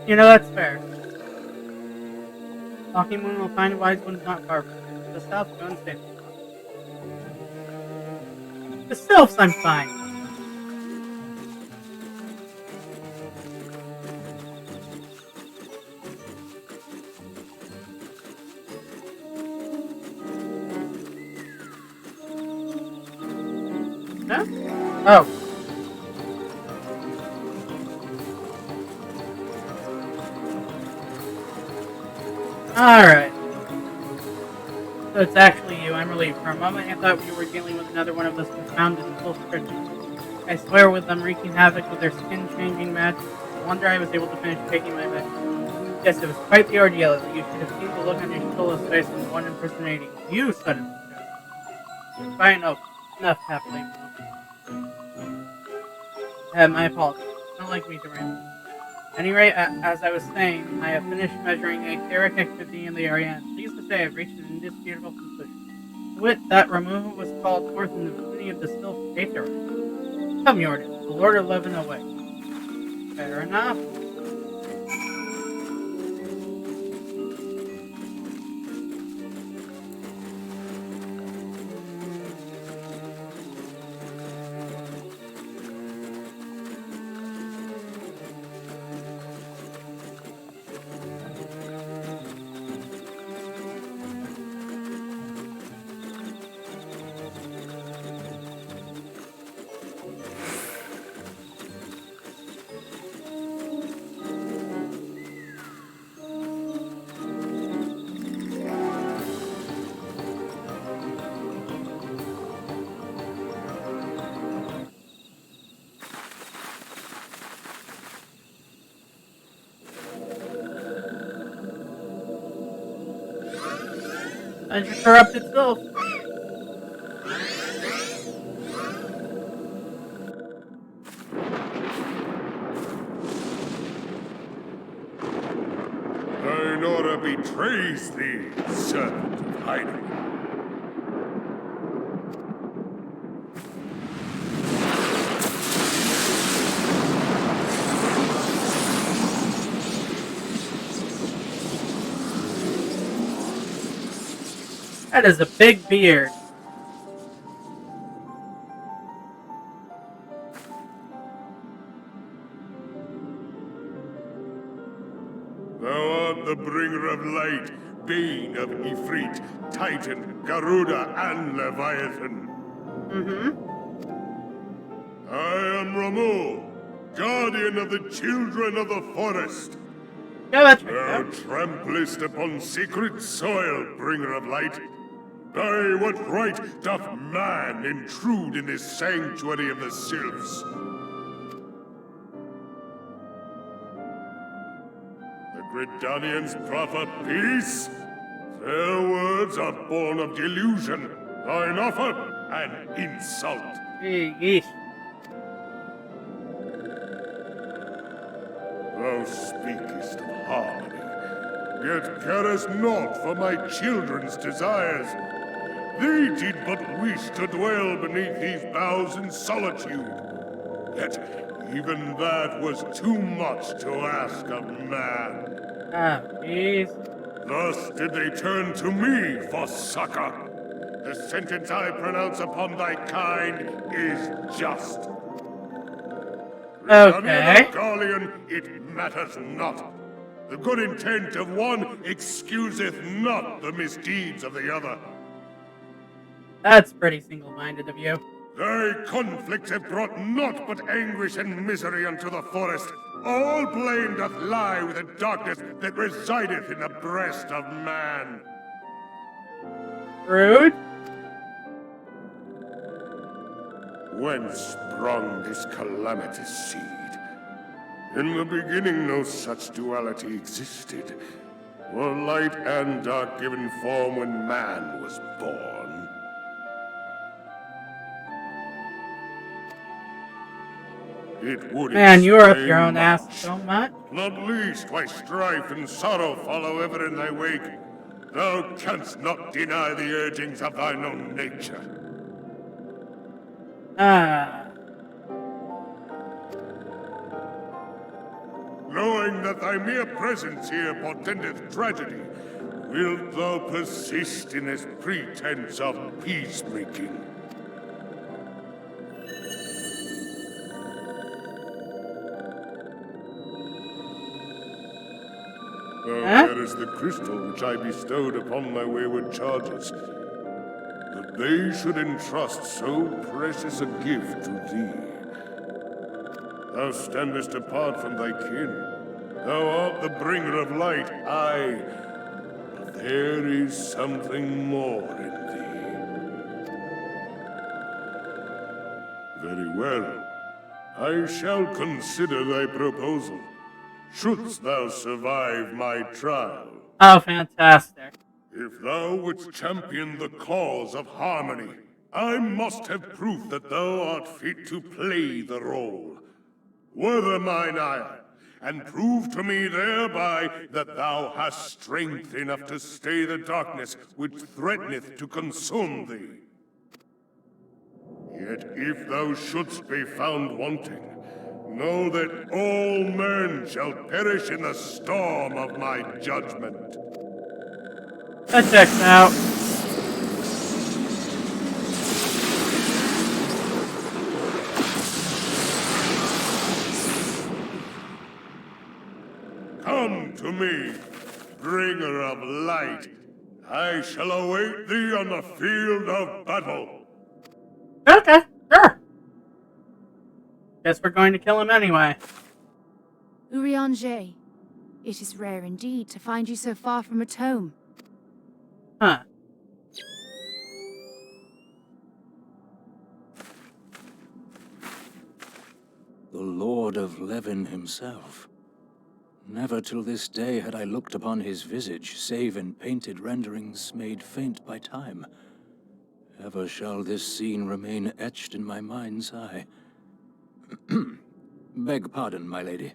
You know, that's fair. Talking Moon will find wise ones not far from here. To the south, go and stay. The sylphs, I'm fine. Huh? Oh. Alright. So it's actually you. I'm relieved. For a moment, I thought we were dealing with another one of those confounded sylph creatures. I swear with them wreaking havoc with their skin-changing magic. No wonder I was able to finish taking my medicine. Yes, it was quite the ordeal. You should have seen the look on your soulless face when the one impersonating you suddenly showed up. Fine, enough happily. My apologies. Don't like me to ramble. At any rate, as I was saying, I have finished measuring etheric activity in the area, and pleased to say I've reached an indisputable conclusion. To wit, that Ramuh was called forth in the vicinity of the Sylph Aether. Come, Jordan, the Lord of Levin away. Fair enough. And your corrupted self. Thine order betrays thee, servant of Hydra. That is a big beard. Thou art the bringer of light, bane of Ifrit, Titan, Garuda, and Leviathan. I am Ramuh, guardian of the children of the forest. Yeah, that's Thou right. tramplest upon sacred soil, bringer of light. By what right doth man intrude in this sanctuary of the sylphs? The Gridanians proffer peace? Their words are born of delusion. Thine offer, an insult. Yeesh. Thou speakest of harmony, yet carest naught for my children's desires. They did but wish to dwell beneath these boughs in solitude. Yet even that was too much to ask of man. Ah, jeez. Thus did they turn to me for succor. The sentence I pronounce upon thy kind is just. Okay. Garlean, it matters not. The good intent of one excuseth not the misdeeds of the other. That's pretty single-minded of you. Thy conflicts have brought naught but anguish and misery unto the forest. All blame doth lie with the darkness that resideth in the breast of man. Rude. Whence sprung this calamitous seed? In the beginning no such duality existed. Were light and dark given form when man was born? It would Man, you are up explain your own ass much. so much. Not least why strife and sorrow follow ever in thy wake. Thou canst not deny the urgings of thine own nature. Ah. Know knowing that thy mere presence here portendeth tragedy, wilt thou persist in this pretense of peacemaking? Oh, there is the crystal which I bestowed upon my wayward charges. That they should entrust so precious a gift to thee. Thou standest apart from thy kin. Thou art the bringer of light, aye. But there is something more in thee. Very well. I shall consider thy proposal. Shouldst thou survive my trial. Oh, fantastic. If thou wouldst champion the cause of harmony, I must have proof that thou art fit to play the role. Wither mine ire, and prove to me thereby that thou hast strength enough to stay the darkness which threateneth to consume thee. Yet if thou shouldst be found wanting, know that all men shall perish in the storm of my judgment. That checks out. Come to me, bringer of light. I shall await thee on the field of battle. Okay, sure. Guess we're going to kill him anyway. Urianger, it is rare indeed to find you so far from at home. Huh. The Lord of Levin himself. Never till this day had I looked upon his visage, save in painted renderings made faint by time. Ever shall this scene remain etched in my mind's eye. Beg pardon, my lady.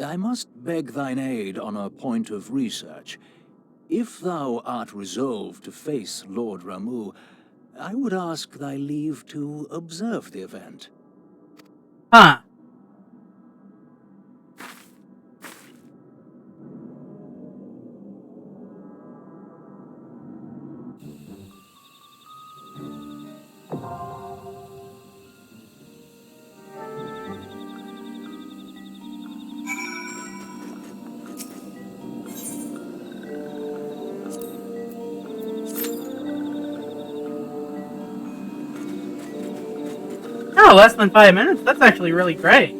I must beg thine aid on a point of research. If thou art resolved to face Lord Ramu, I would ask thy leave to observe the event. Huh. Oh, less than 5 minutes? That's actually really great.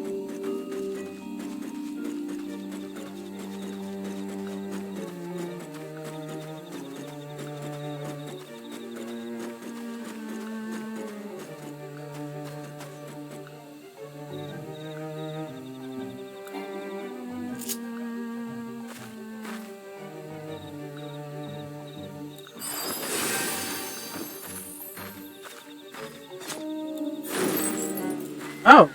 Oh.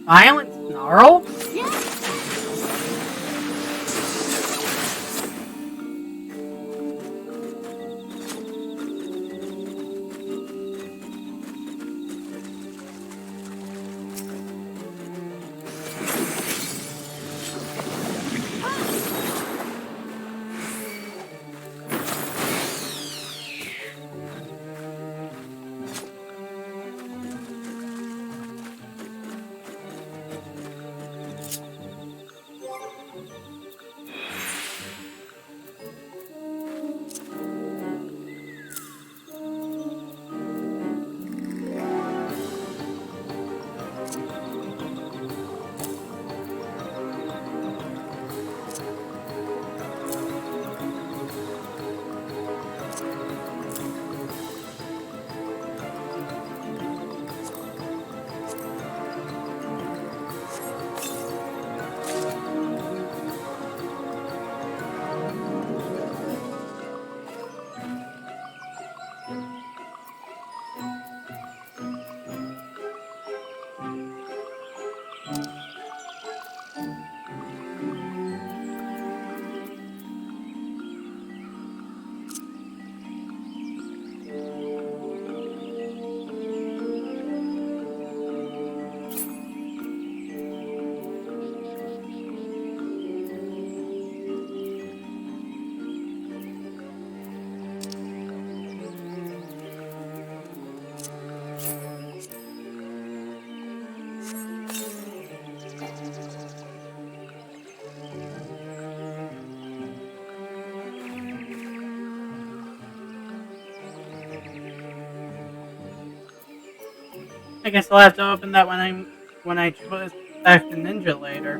Violent snarl? I guess I'll have to open that when I choose back to Ninja later.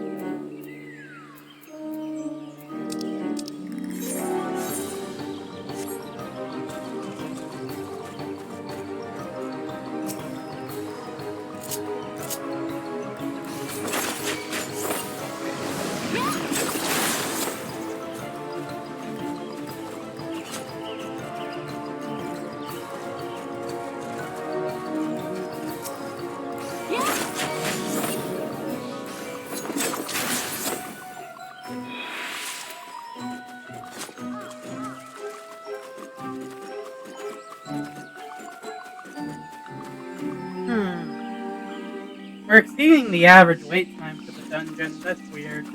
We're exceeding the average wait time for the dungeon. That's weird.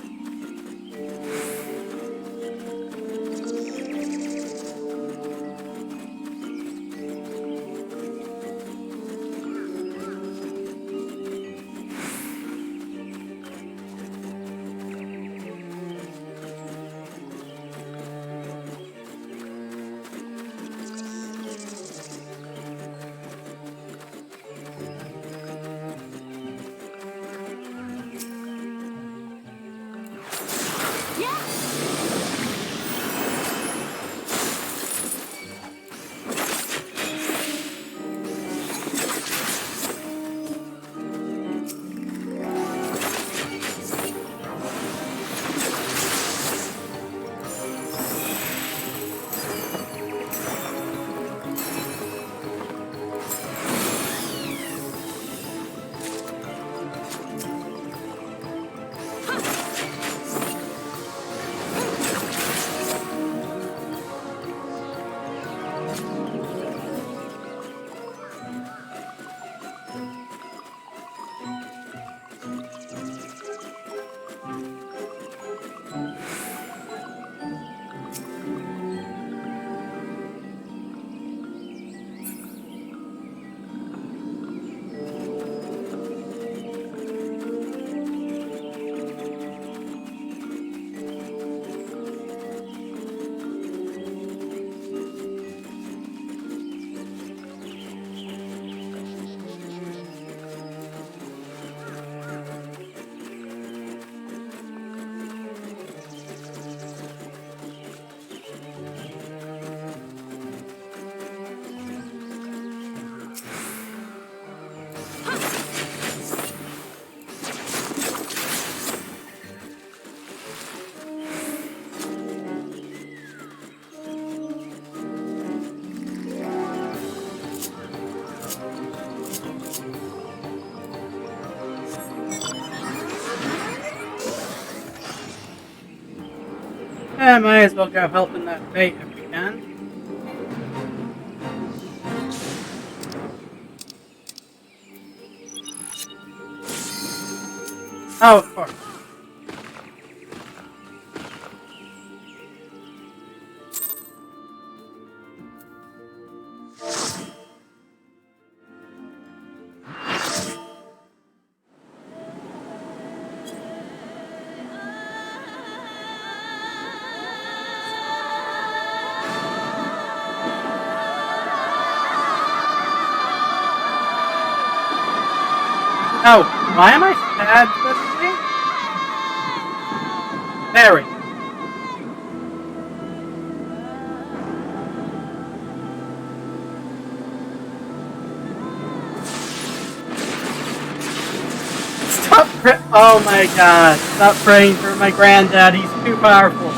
might as well go help in that fate if we can. Oh, of course. Oh, why am I sad suddenly? There we go. Oh my god, stop praying for my granddad, he's too powerful.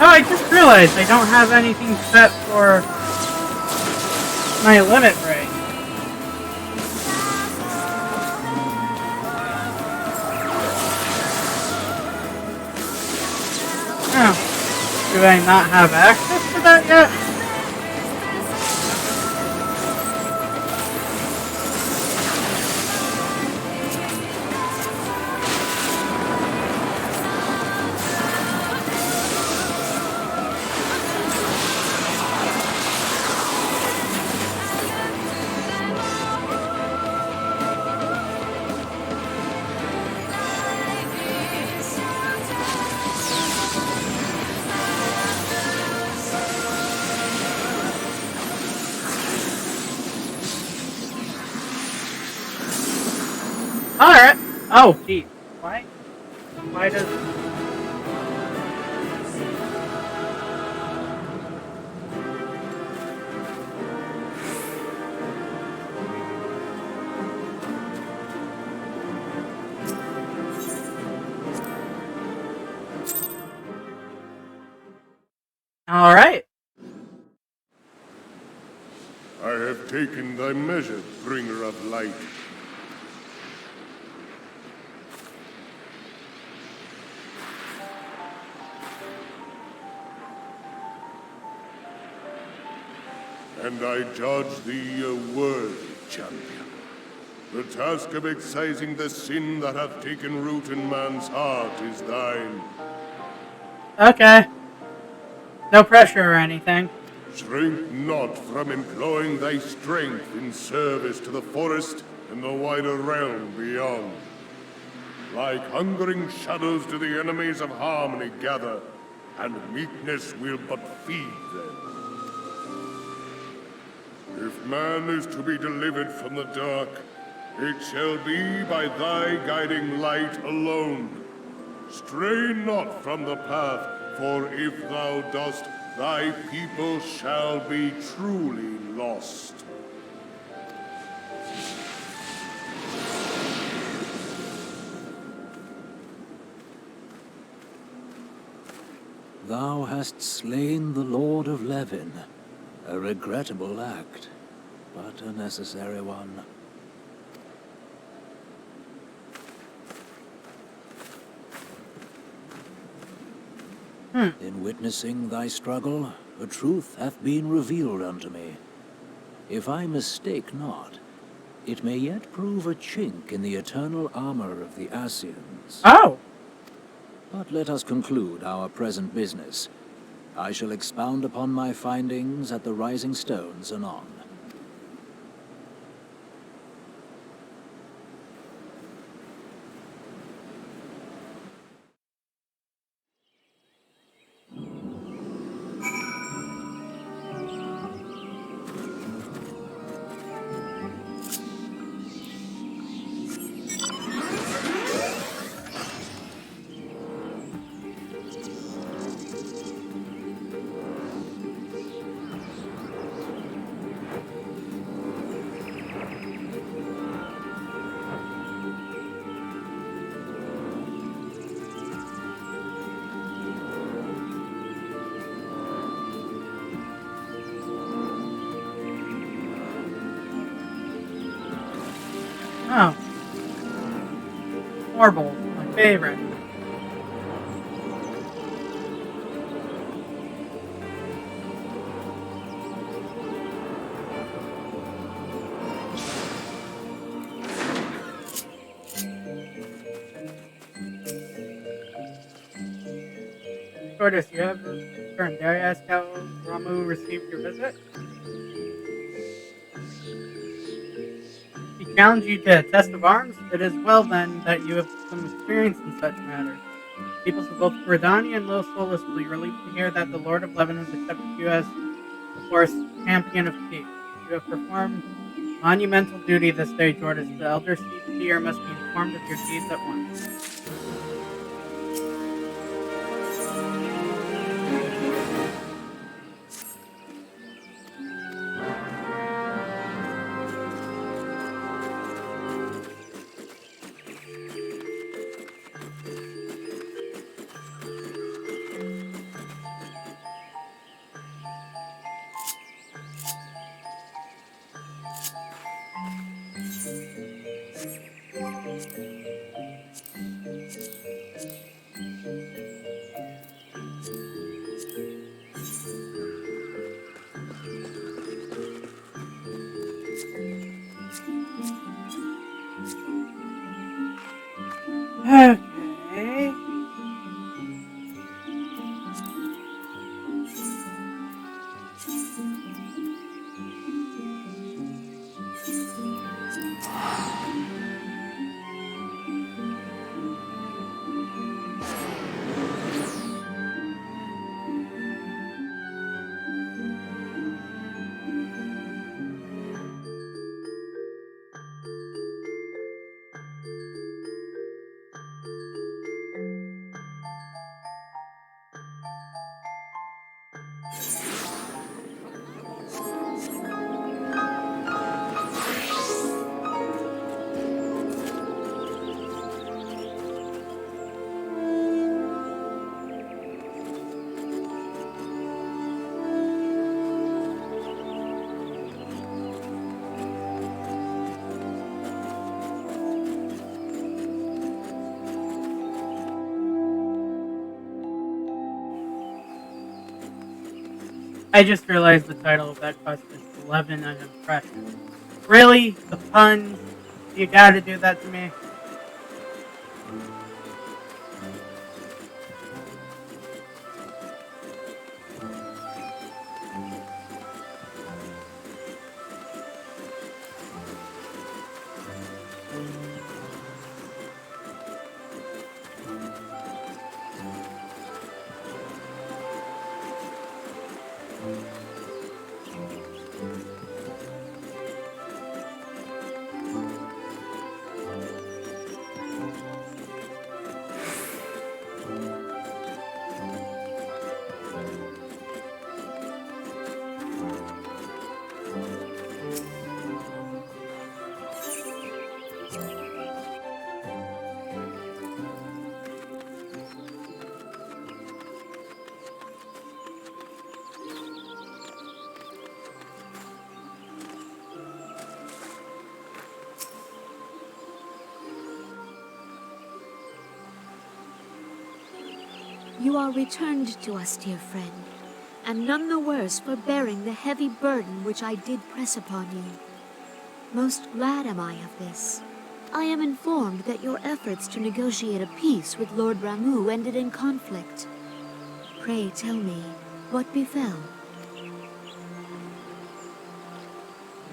Oh, I just realized I don't have anything set for my limit break. Do I not have access to that yet? Alright. Oh, geez. Why? Why does... Alright. I have taken thy measure, bringer of light. And I judge thee a worthy champion. The task of excising the sin that hath taken root in man's heart is thine. Okay. No pressure or anything. Shrink not from employing thy strength in service to the forest and the wider realm beyond. Like hungering shadows do the enemies of harmony gather, and meekness will but feed them. If man is to be delivered from the dark, it shall be by thy guiding light alone. Stray not from the path, for if thou dost, thy people shall be truly lost. Thou hast slain the Lord of Levin. A regrettable act, but a necessary one. In witnessing thy struggle, a truth hath been revealed unto me. If I mistake not, it may yet prove a chink in the eternal armor of the Assyrians. Oh! But let us conclude our present business. I shall expound upon my findings at the Rising Stones anon. Oh. Marbles, my favorite. Tortoise, you have returned. Dare I ask how Ramu received your visit? He challenged you to a test of arms? It is well then that you have some experience in such matters. Peoples of both Gordani and Lil Solus will be relieved to hear that the Lord of Levin has accepted you as the force champion of peace. You have performed monumental duty this day, Tortoise. The elder seer must be informed of your deeds at once. I just realized the title of that quest is 11 an Impression. Really? The puns? You gotta do that to me? You are returned to us, dear friend, and none the worse for bearing the heavy burden which I did press upon you. Most glad am I of this. I am informed that your efforts to negotiate a peace with Lord Ramuh ended in conflict. Pray tell me, what befell?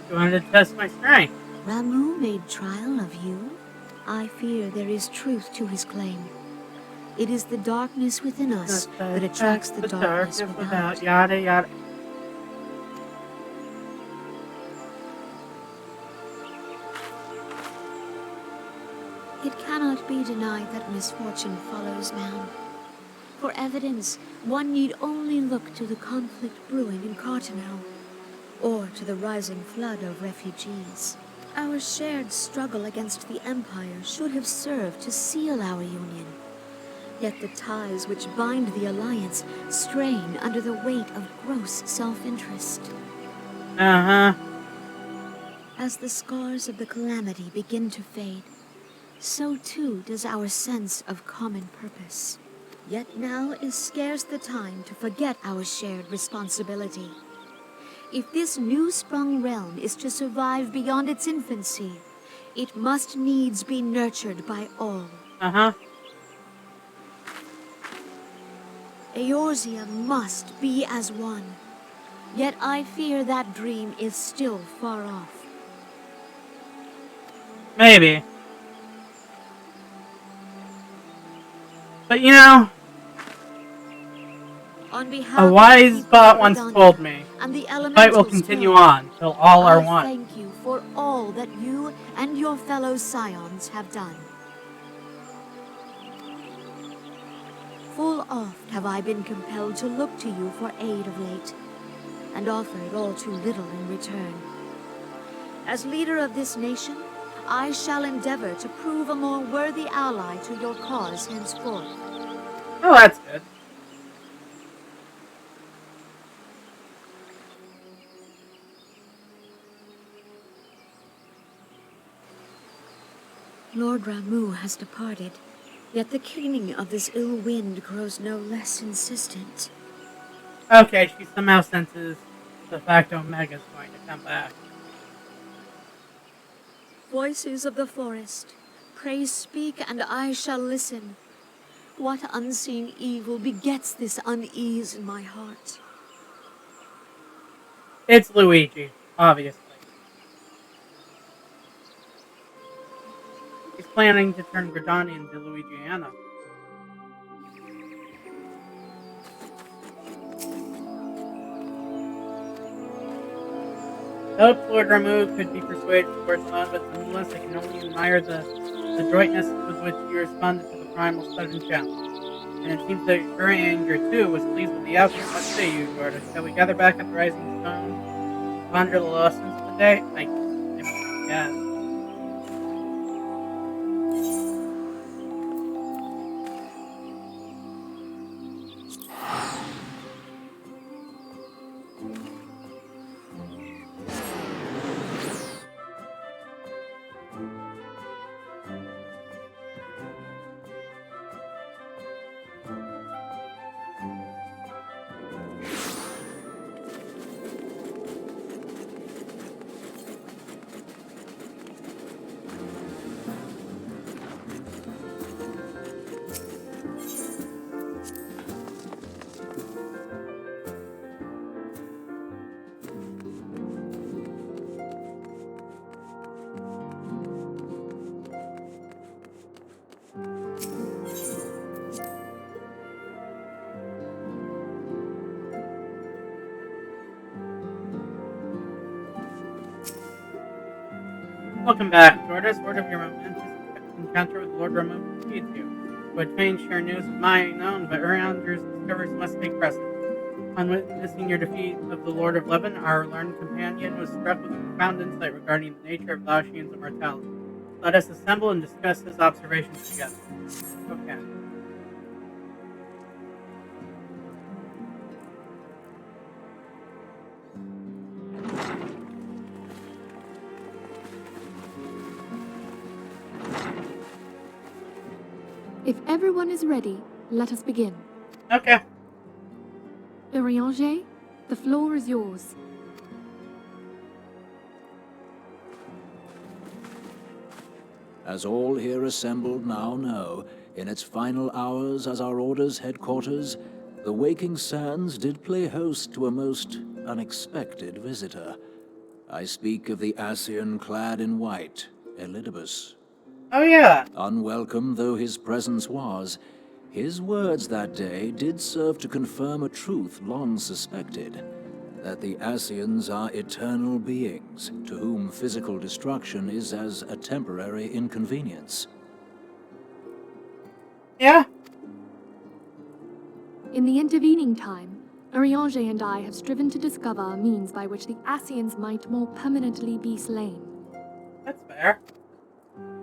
You wanted to test my strength. Ramuh made trial of you? I fear there is truth to his claim. It is the darkness within us that attracts the darkness without. Yada yada. It cannot be denied that misfortune follows man. For evidence, one need only look to the conflict brewing in Cartano, or to the rising flood of refugees. Our shared struggle against the Empire should have served to seal our union. Yet the ties which bind the Alliance strain under the weight of gross self-interest. Uh-huh. As the scars of the calamity begin to fade, so too does our sense of common purpose. Yet now is scarce the time to forget our shared responsibility. If this new-sprung realm is to survive beyond its infancy, it must needs be nurtured by all. Uh-huh. Eorzea must be as one. Yet I fear that dream is still far off. Maybe. But you know, On behalf a of wise the people bot of once Redania told me, and the the fight will elementals continue below, on till all are I one. thank you for all that you and your fellow scions have done. Full oft have I been compelled to look to you for aid of late, and offered all too little in return. As leader of this nation, I shall endeavor to prove a more worthy ally to your cause henceforth. Oh, that's good. Lord Ramuh has departed, yet the keening of this ill wind grows no less insistent. Okay, she somehow senses the fact Omega's going to come back. Voices of the forest, pray speak and I shall listen. What unseen evil begets this unease in my heart? It's Luigi, obviously. He's planning to turn Gridani into Luigiana. I hope Lord Ramuh could be persuaded to work alone, but nonetheless I can only admire the adroitness with which he responded to the primal sudden challenge. And it seems that her anger, too, was pleased with the outcome. What say you, Jordan? Shall we gather back at the Rising Stone, ponder the lessons of the day? I guess. Welcome back, Tortoise. Word of your momentous encounter with Lord Ramu precedes you. Would fain share news of mine own, but Urianger's discoveries must take precedence. On witnessing your defeat of the Lord of Levin, our learned companion was struck with profound insight regarding the nature of Laoshian's immortality. Let us assemble and discuss his observations together. Okay. If everyone is ready, let us begin. Okay. Urianger, the floor is yours. As all here assembled now know, in its final hours as our Order's headquarters, the Waking Sands did play host to a most unexpected visitor. I speak of the Ascian clad in white, Elidibus. Oh yeah. Unwelcome though his presence was, his words that day did serve to confirm a truth long suspected, that the Ascians are eternal beings, to whom physical destruction is as a temporary inconvenience. Yeah. In the intervening time, Urianger and I have striven to discover a means by which the Ascians might more permanently be slain. That's fair.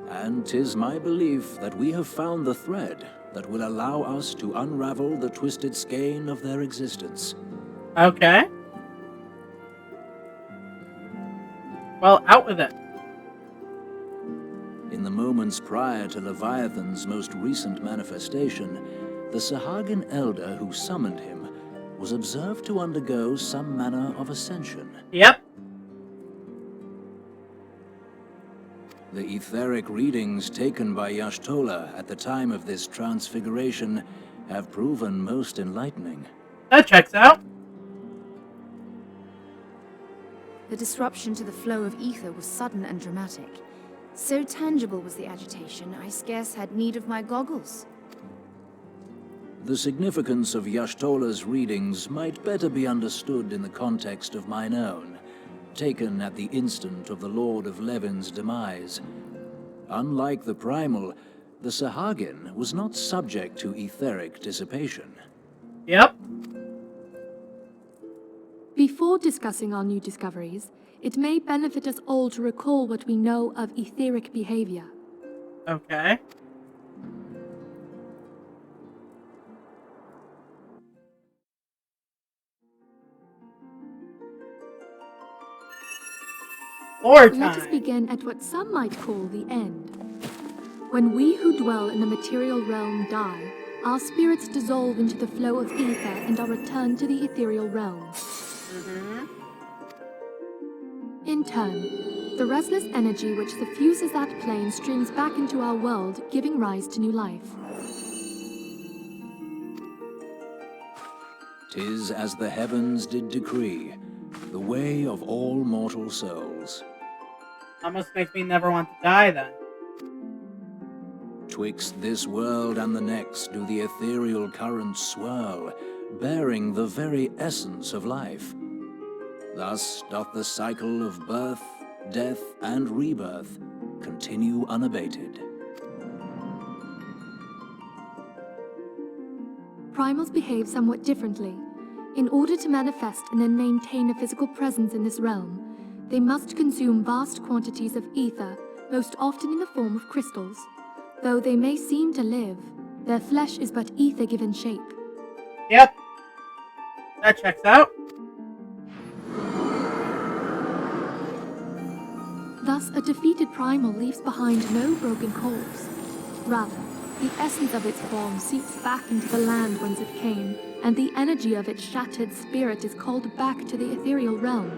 And 'tis my belief that we have found the thread that will allow us to unravel the twisted skein of their existence. Okay. Well, out with it. In the moments prior to Leviathan's most recent manifestation, the Sahagin elder who summoned him was observed to undergo some manner of ascension. Yep. The etheric readings taken by Y'shtola at the time of this transfiguration have proven most enlightening. That checks out. The disruption to the flow of ether was sudden and dramatic. So tangible was the agitation, I scarce had need of my goggles. The significance of Y'shtola's readings might better be understood in the context of mine own, taken at the instant of the Lord of Levin's demise. Unlike the Primal, the Sahagin was not subject to etheric dissipation. Yep. Before discussing our new discoveries, it may benefit us all to recall what we know of etheric behavior. Okay. War time. Let us begin at what some might call the end. When we who dwell in the material realm die, our spirits dissolve into the flow of ether and are returned to the ethereal realm. In turn, the restless energy which suffuses that plane streams back into our world, giving rise to new life. 'Tis as the heavens did decree, the way of all mortal souls. Almost makes me never want to die then. Twixt this world and the next do the ethereal currents swirl, bearing the very essence of life. Thus doth the cycle of birth, death, and rebirth continue unabated. Primals behave somewhat differently. In order to manifest and then maintain a physical presence in this realm, they must consume vast quantities of ether, most often in the form of crystals. Though they may seem to live, their flesh is but ether given shape. Yep. That checks out. Thus, a defeated primal leaves behind no broken corpse. Rather, the essence of its form seeps back into the land whence it came, and the energy of its shattered spirit is called back to the ethereal realm.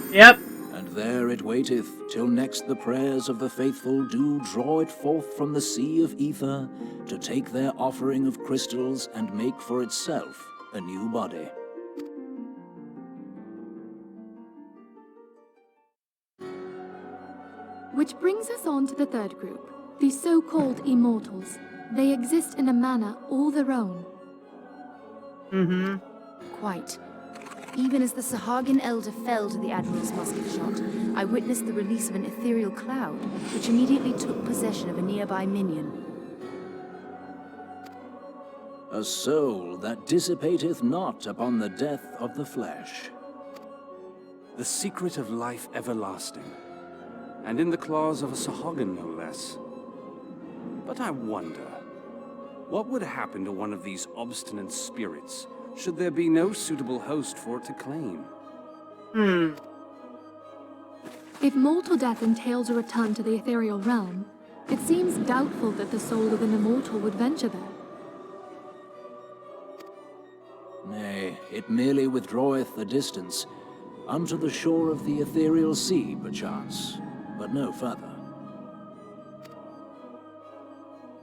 Yep. And there it waiteth, till next the prayers of the faithful do draw it forth from the sea of ether, to take their offering of crystals and make for itself a new body. Which brings us on to the third group, the so-called immortals. They exist in a manner all their own. Mm-hmm. Quite. even as the Sahagin elder fell to the Admiral's musket shot, I witnessed the release of an ethereal cloud, which immediately took possession of a nearby minion. A soul that dissipateth not upon the death of the flesh. The secret of life everlasting, and in the claws of a Sahagin no less. But I wonder, what would happen to one of these obstinate spirits, should there be no suitable host for it to claim? If mortal death entails a return to the ethereal realm, it seems doubtful that the soul of an immortal would venture there. Nay, it merely withdraweth the distance, unto the shore of the ethereal sea, perchance, but no further.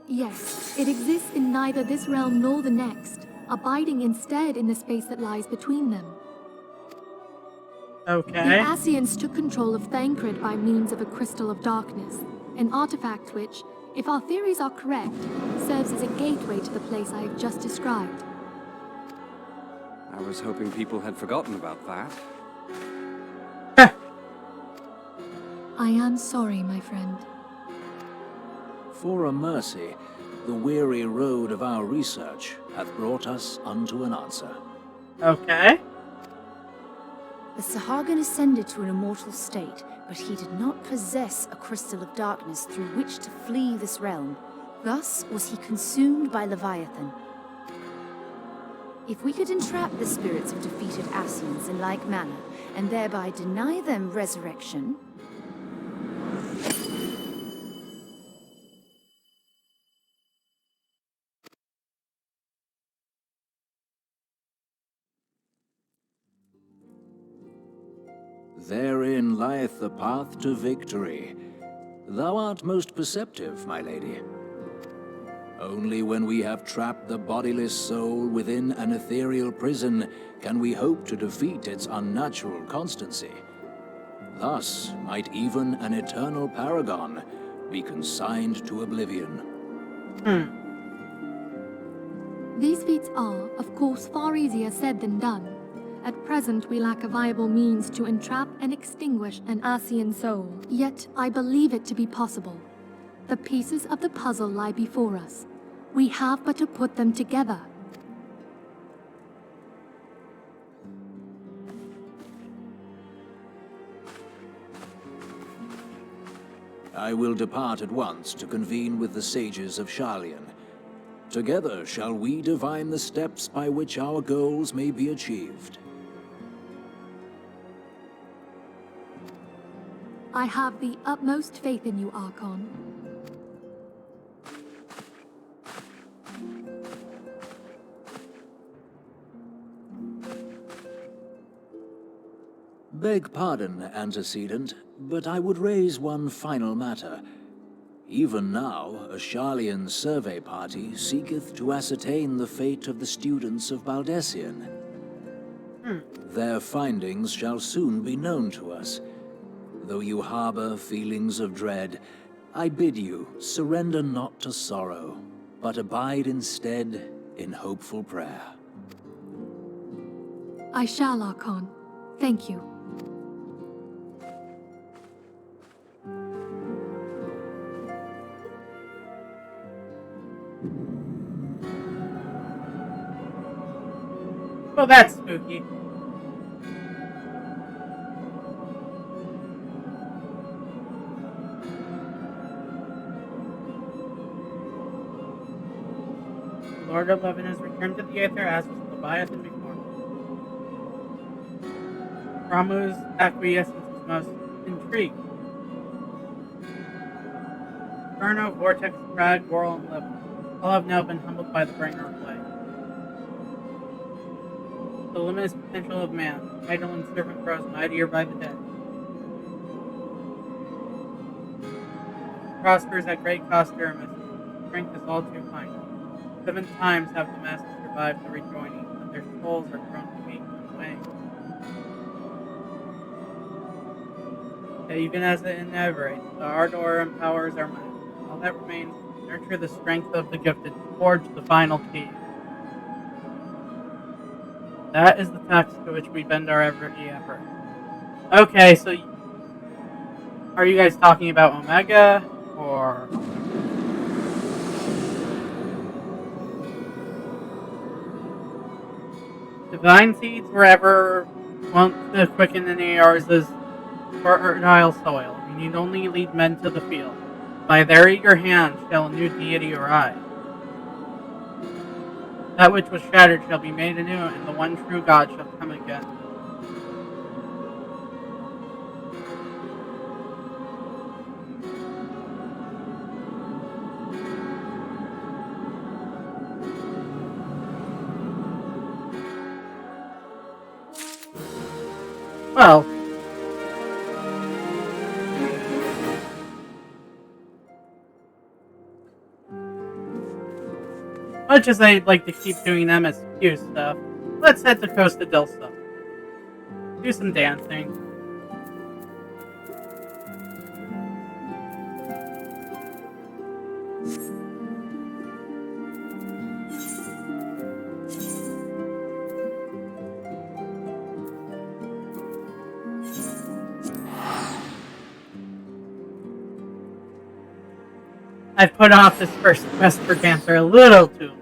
Yes, it exists in neither this realm nor the next, abiding instead in the space that lies between them. Okay. The Ascians took control of Thancred by means of a crystal of darkness, an artifact which, if our theories are correct, serves as a gateway to the place I have just described. I was hoping people had forgotten about that. I am sorry, my friend. For a mercy, the weary road of our research hath brought us unto an answer. Okay. The Sahagin ascended to an immortal state, but he did not possess a crystal of darkness through which to flee this realm. Thus was he consumed by Leviathan. If we could entrap the spirits of defeated Ascians in like manner, and thereby deny them resurrection... Therein lieth the path to victory. Thou art most perceptive, my lady. Only when we have trapped the bodiless soul within an ethereal prison can we hope to defeat its unnatural constancy. Thus might even an eternal paragon be consigned to oblivion. These feats are, of course, far easier said than done. At present, we lack a viable means to entrap and extinguish an Ascian soul. Yet, I believe it to be possible. The pieces of the puzzle lie before us. We have but to put them together. I will depart at once to convene with the sages of Sharlayan. Together shall we divine the steps by which our goals may be achieved. I have the utmost faith in you, Archon. Beg pardon, antecedent, but I would raise one final matter. Even now, a Sharlayan survey party seeketh to ascertain the fate of the students of Baldessian. Their findings shall soon be known to us. Though you harbor feelings of dread, I bid you surrender not to sorrow, but abide instead in hopeful prayer. I shall, Archon. Thank you. Well, that's spooky. Lord of Levin has returned to the Aether as was Leviathan before. Ramu's acquiescence is most intrigued. Inferno, Vortex, Crag, Whirl, and Levin all have now been humbled by the bringer of light. The limitless potential of man, idle and servant grows mightier by the day. Prospers at great cost to Hermes. Strength is all too kind. 7 times have the masses survived the rejoining, but their souls are grown weak and waned. Yet even as it ineverates, the ardor empowers our mind. All that remains is to nurture the strength of the gifted to forge the final key. That is the text to which we bend our every effort. Okay, so are you guys talking about Omega, or... Divine seeds wherever want to quicken any ours is fertile soil. We need only lead men to the field. By their eager hand shall a new deity arise. That which was shattered shall be made anew, and the one true God shall come again. Well, much as I'd like to keep doing MSQ stuff, let's head to Costa del Sol. Do some dancing. I've put off this first quest for Dancer a little too long.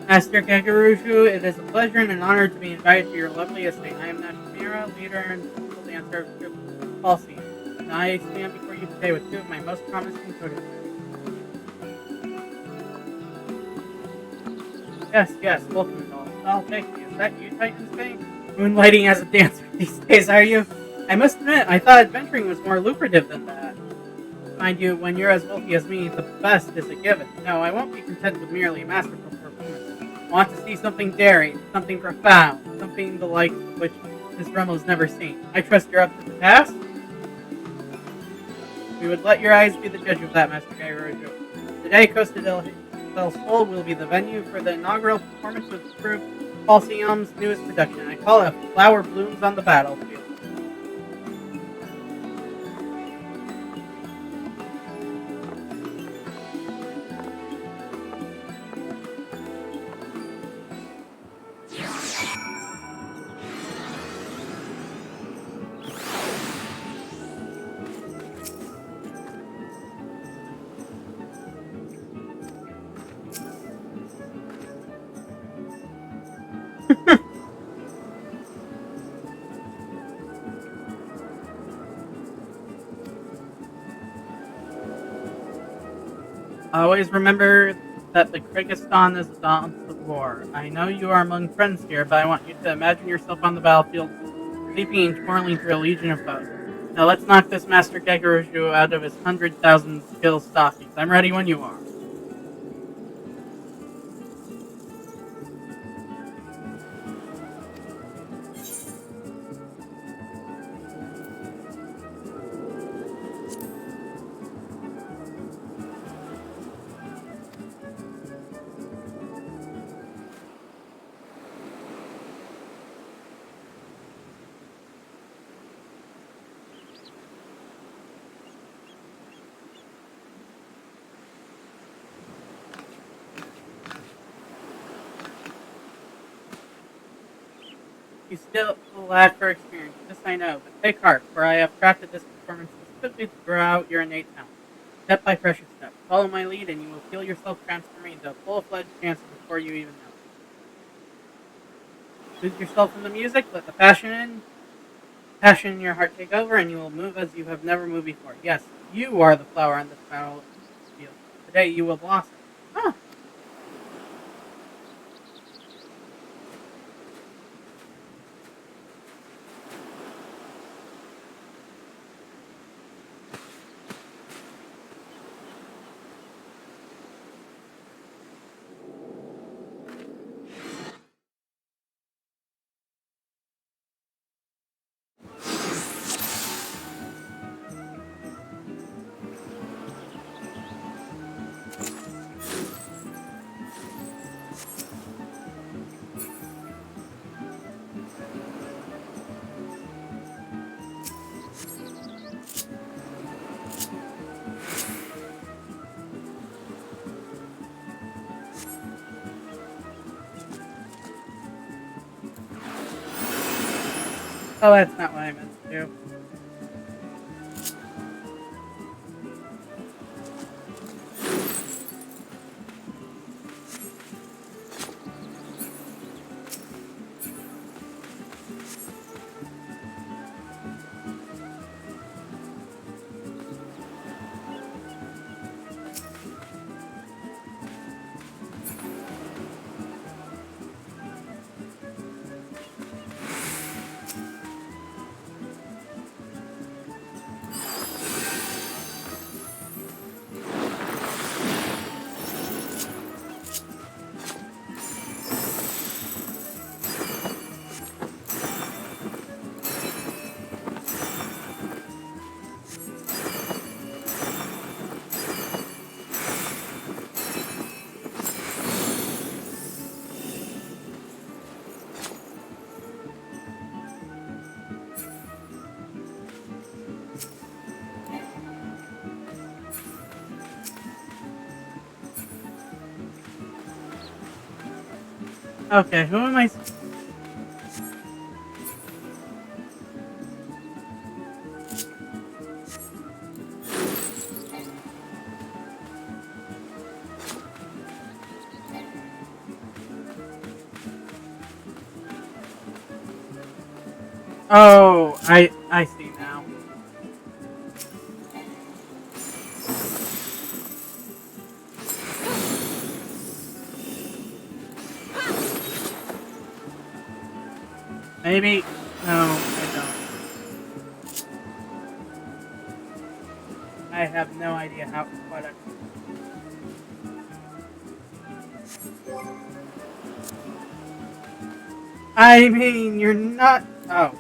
Master Kagurushu, it is a pleasure and an honor to be invited to your lovely estate. I am Nashimura, leader and principal dancer of Trip Palsy, and I stand before you today with two of my most promising proteges. Yes, welcome and all. I'll take you. Is that you, Titan's Bank? Moonlighting as a dancer these days, are you? I must admit, I thought adventuring was more lucrative than that. Mind you, when you're as wealthy as me, the best is a given. No, I won't be content with merely a masterful performance. I want to see something daring, something profound, something the like of which this realm has never seen. I trust you're up to the task? We would let your eyes be the judge of that, Master Kagurushu. Today, Costa del Sol will be the venue for the inaugural performance of the group Falsium's newest production. I call it Flower Blooms on the Battlefield. Always remember that the quickest dawn is the dawn of war. I know you are among friends here, but I want you to imagine yourself on the battlefield, leaping and twirling through a legion of foes. Now let's knock this Master Kagurushu out of his 100,000 skill stockings. I'm ready when you are. You still lack for experience, this I know, but take heart, for I have crafted this performance specifically to grow out your innate talent. Step by precious step. Follow my lead and you will feel yourself transforming into a full-fledged dancer before you even know it. Soothe yourself in the music, let the passion in your heart take over, and you will move as you have never moved before. Yes, you are the flower on this battlefield. Today you will blossom. Huh. Oh, that's not what I meant to do. Okay, who am I? Oh, I see now. Maybe no, I don't. I have no idea how what I mean, you're not. Oh.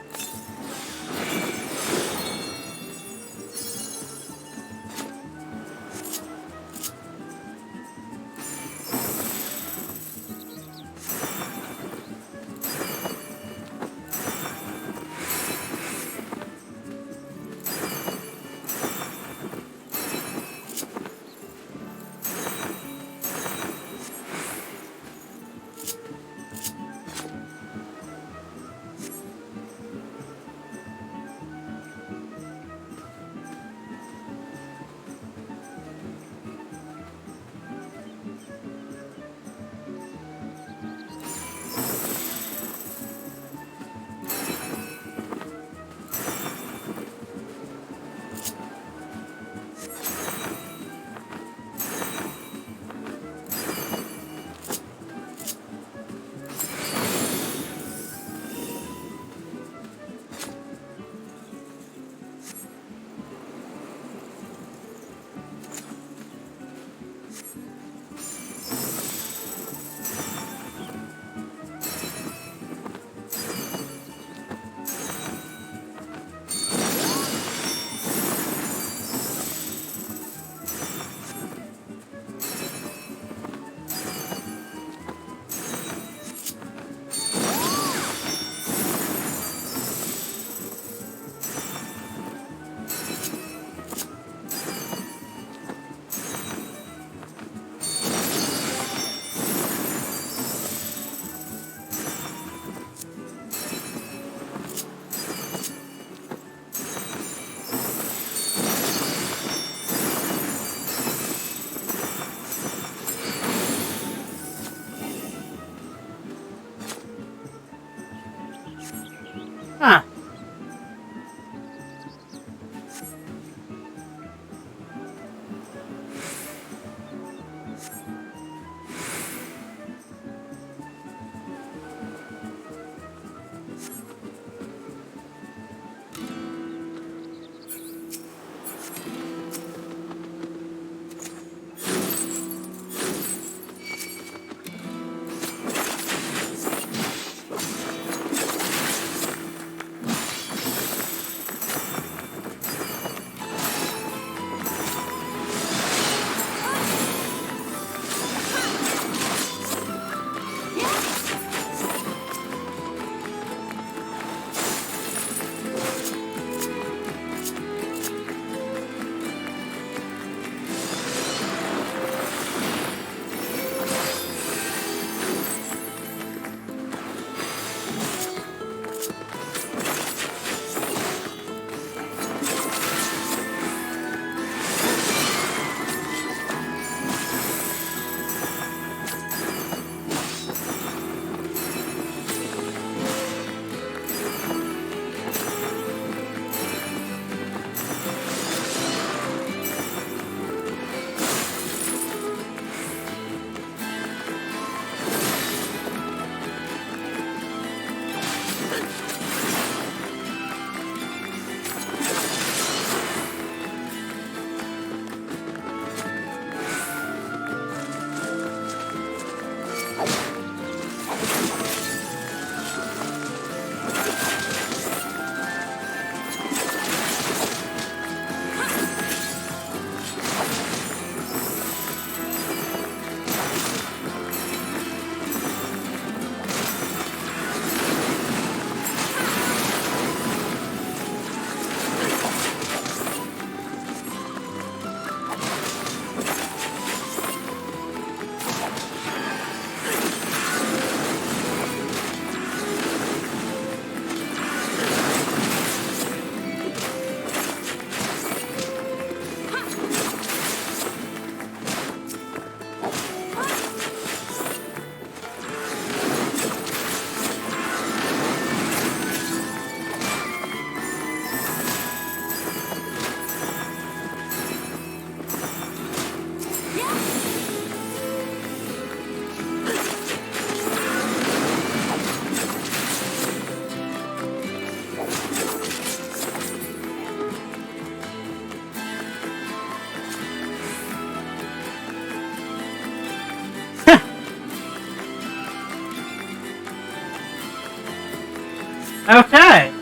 Okay.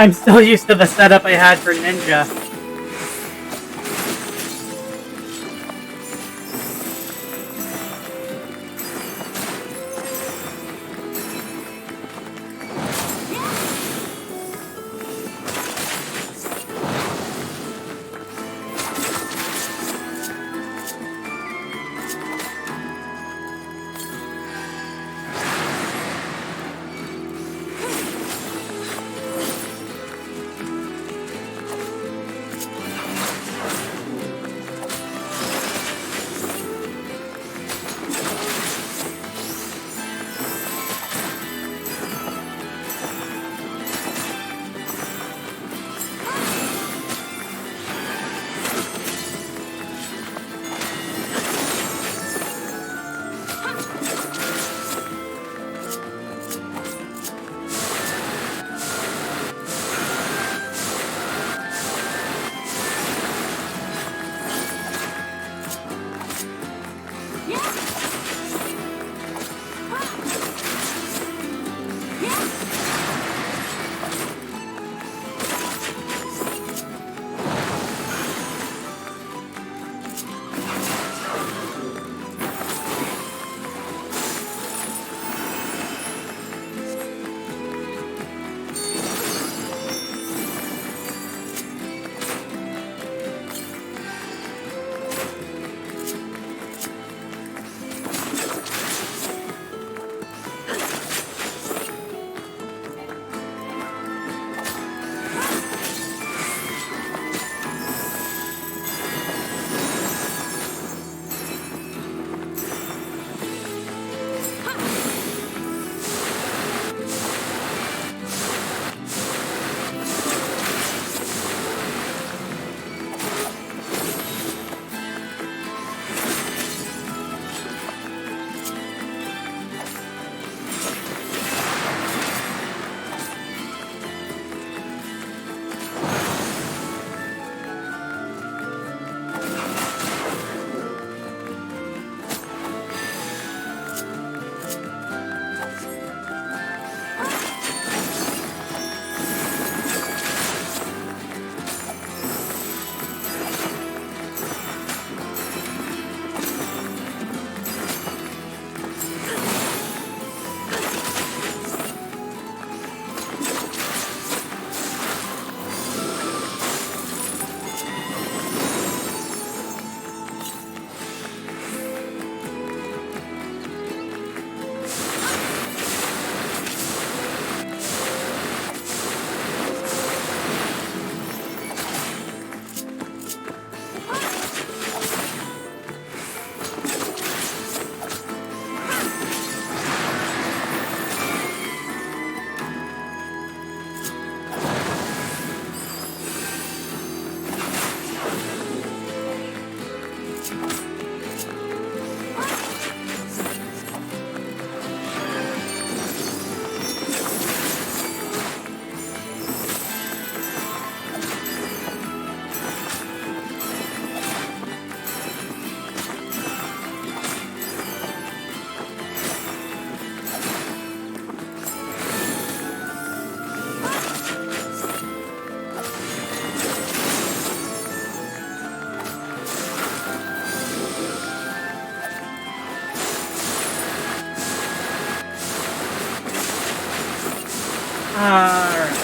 I'm still used to the setup I had for Ninja. Alright.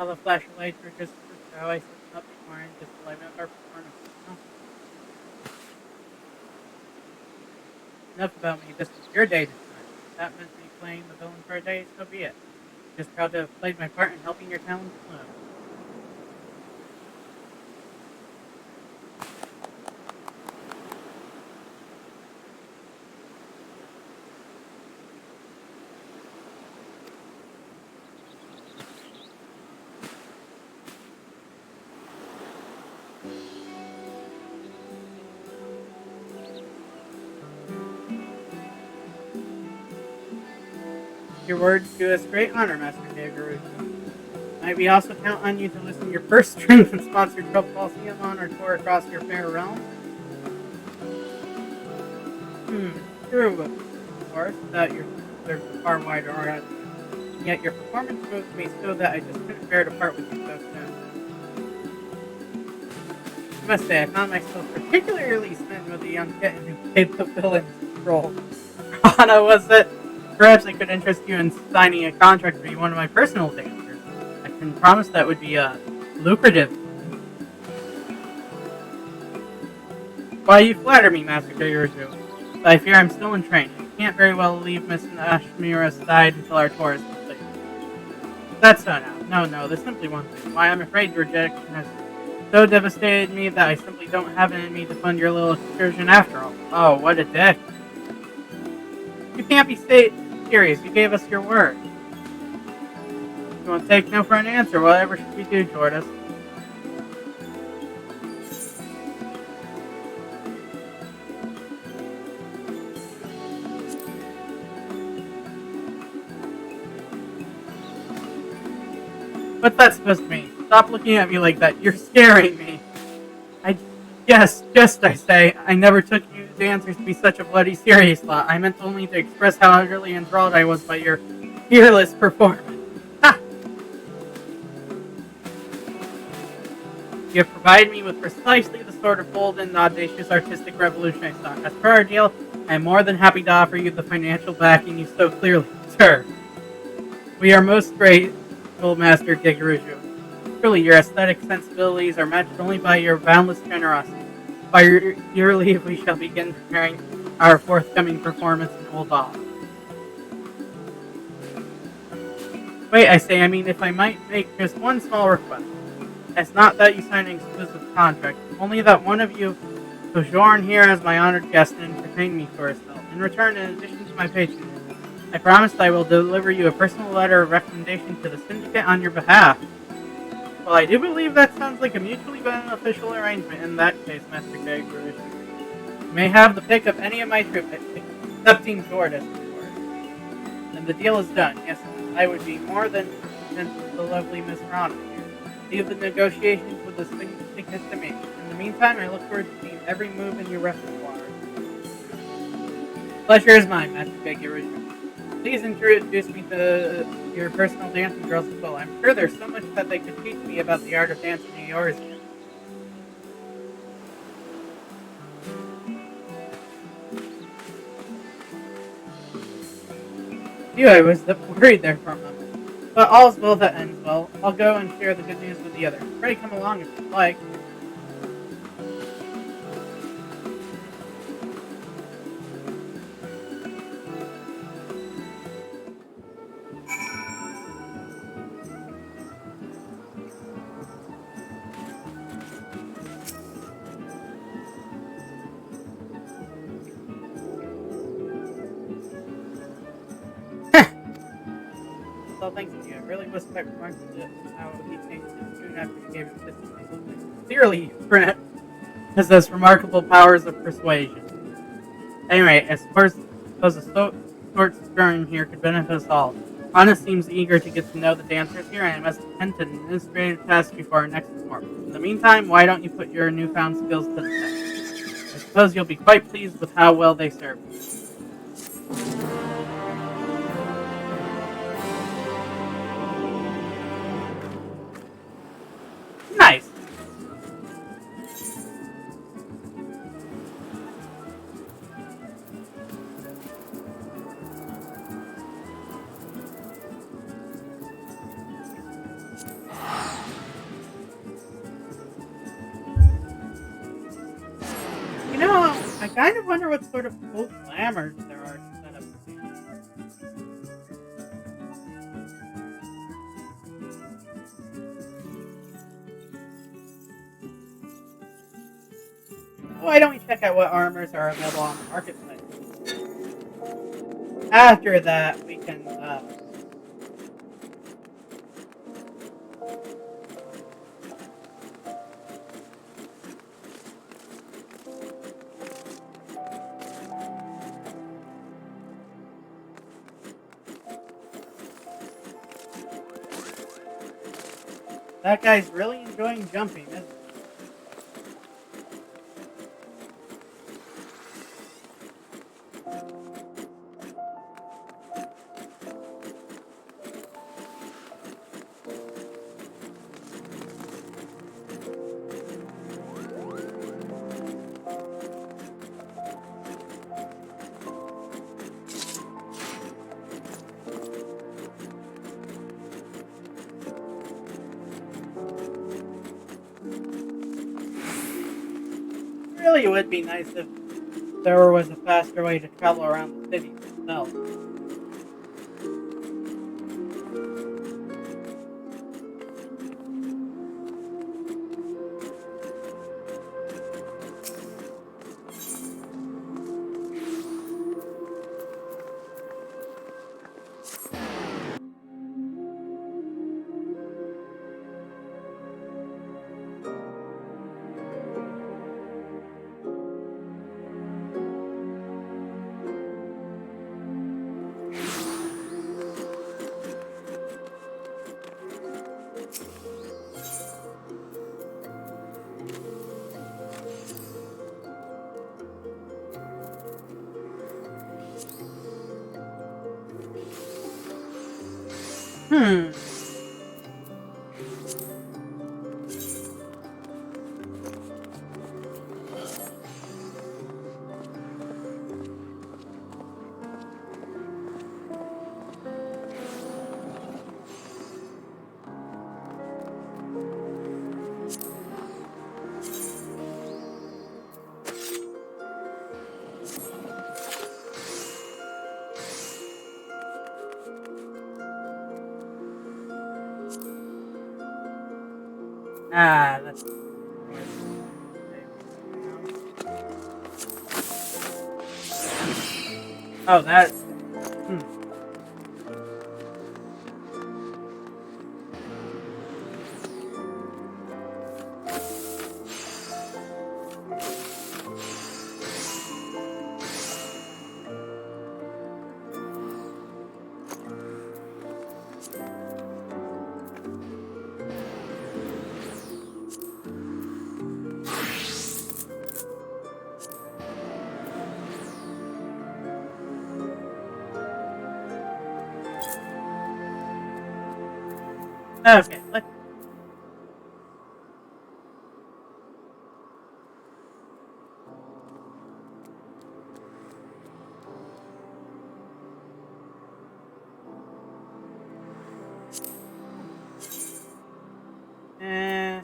how the flashing lights were just how I set them up before and just alignment of our performance. No. Enough about me. This is your day to shine. If that meant me playing the villain for a day, so be it. Just proud to have played my part in helping your talents bloom. Your words do us great honor, Master Gagaroo. Might we also count on you to listen your first strength and sponsor Trouble Coliseum on our tour across your fair realm? True, of course, that there's a far wider audience. Yet your performance moved me so that I just couldn't bear to part with you so soon. I must say, I found myself particularly smitten with the young kitten who played the villain's role. Anna, was it? Perhaps I could interest you in signing a contract to be one of my personal dancers. I can promise that would be lucrative. Why, you flatter me, Master Gagaroo. But I fear I'm still in training. I can't very well leave Miss Ashmira's side until our tour is complete. That's so now. No, there's simply one thing. Why, I'm afraid your rejection has so devastated me that I simply don't have it in me to fund your little excursion after all. Oh, what a dick. You can't be serious. You gave us your word. You won't take no for an answer. Whatever should we do, Jordas? What's that supposed to mean? Stop looking at me like that. You're scaring me. I say. I never took you dancers to be such a bloody serious lot. I meant only to express how utterly enthralled I was by your fearless performance. Ha! You have provided me with precisely the sort of bold and audacious artistic revolution I sought. As per our deal, I am more than happy to offer you the financial backing you so clearly deserve. We are most grateful, Master Gagaroo. Truly, your aesthetic sensibilities are matched only by your boundless generosity. By your leave, we shall begin preparing our forthcoming performance in Old Hall. Wait, I mean, if I might make just one small request. It's not that you sign an exclusive contract, only that one of you sojourn here as my honored guest and entertain me for a spell. In return, in addition to my patronage, I promise I will deliver you a personal letter of recommendation to the Syndicate on your behalf. Well, I do believe that sounds like a mutually beneficial arrangement in that case, Master Gagaroo. You may have the pick of any of my troop, excepting Jordas, of course. And the deal is done. Yes, I would be more than content with the lovely Miss Rana here. Leave the negotiations with the Syndicate to me. In the meantime, I look forward to seeing every move in your repertoire. Pleasure is mine, Master Gagaroo. Please introduce me to your personal dancing girls as well. I'm sure there's so much that they could teach me about the art of dancing in yours. Phew, I was worried there for a moment. But all's well that ends well. I'll go and share the good news with the others. Pray come along if you'd like. So thanks to you. I really was quite remarkable how he changed his tune after you gave him this. Sincerely, Brent possess remarkable powers of persuasion. Anyway, I suppose a short skirm here could benefit us all. Anna seems eager to get to know the dancers here, and I must attend to an administrative task before our next performance. In the meantime, why don't you put your newfound skills to the test? I suppose you'll be quite pleased with how well they serve you. Nice! kind of wonder what sort of cool glamours there are to set up the scene. Why don't we check out what armors are available on the marketplace? After that, we can, that guy's really enjoying jumping, isn't he? Really would be nice if there was a faster way to travel around the city itself. Hmm. Ah, that's... Oh, that... Hmm. Okay, let's... Eh...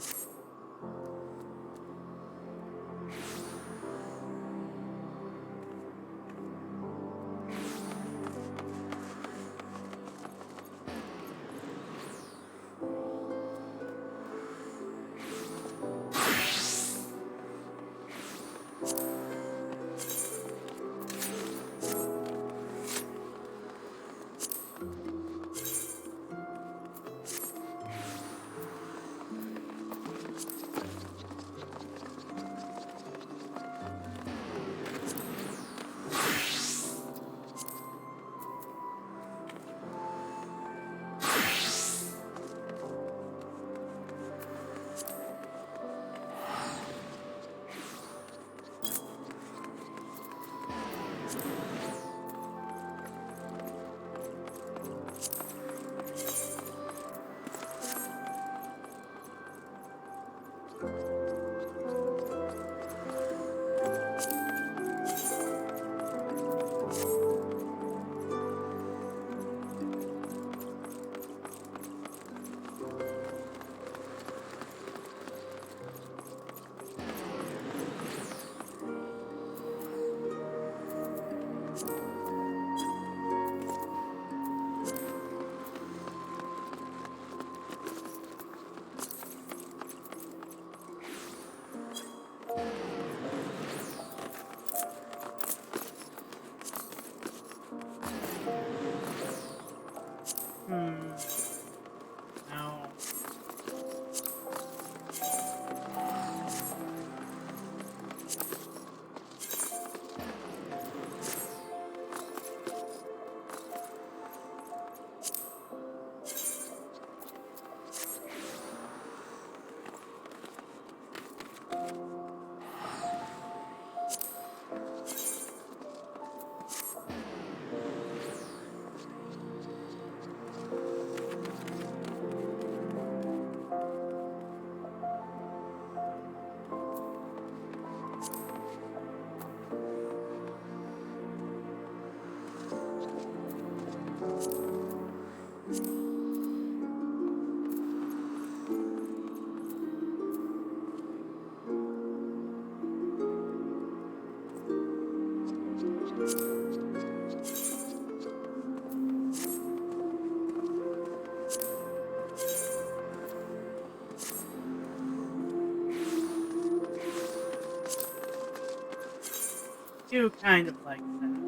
Do kind of like that.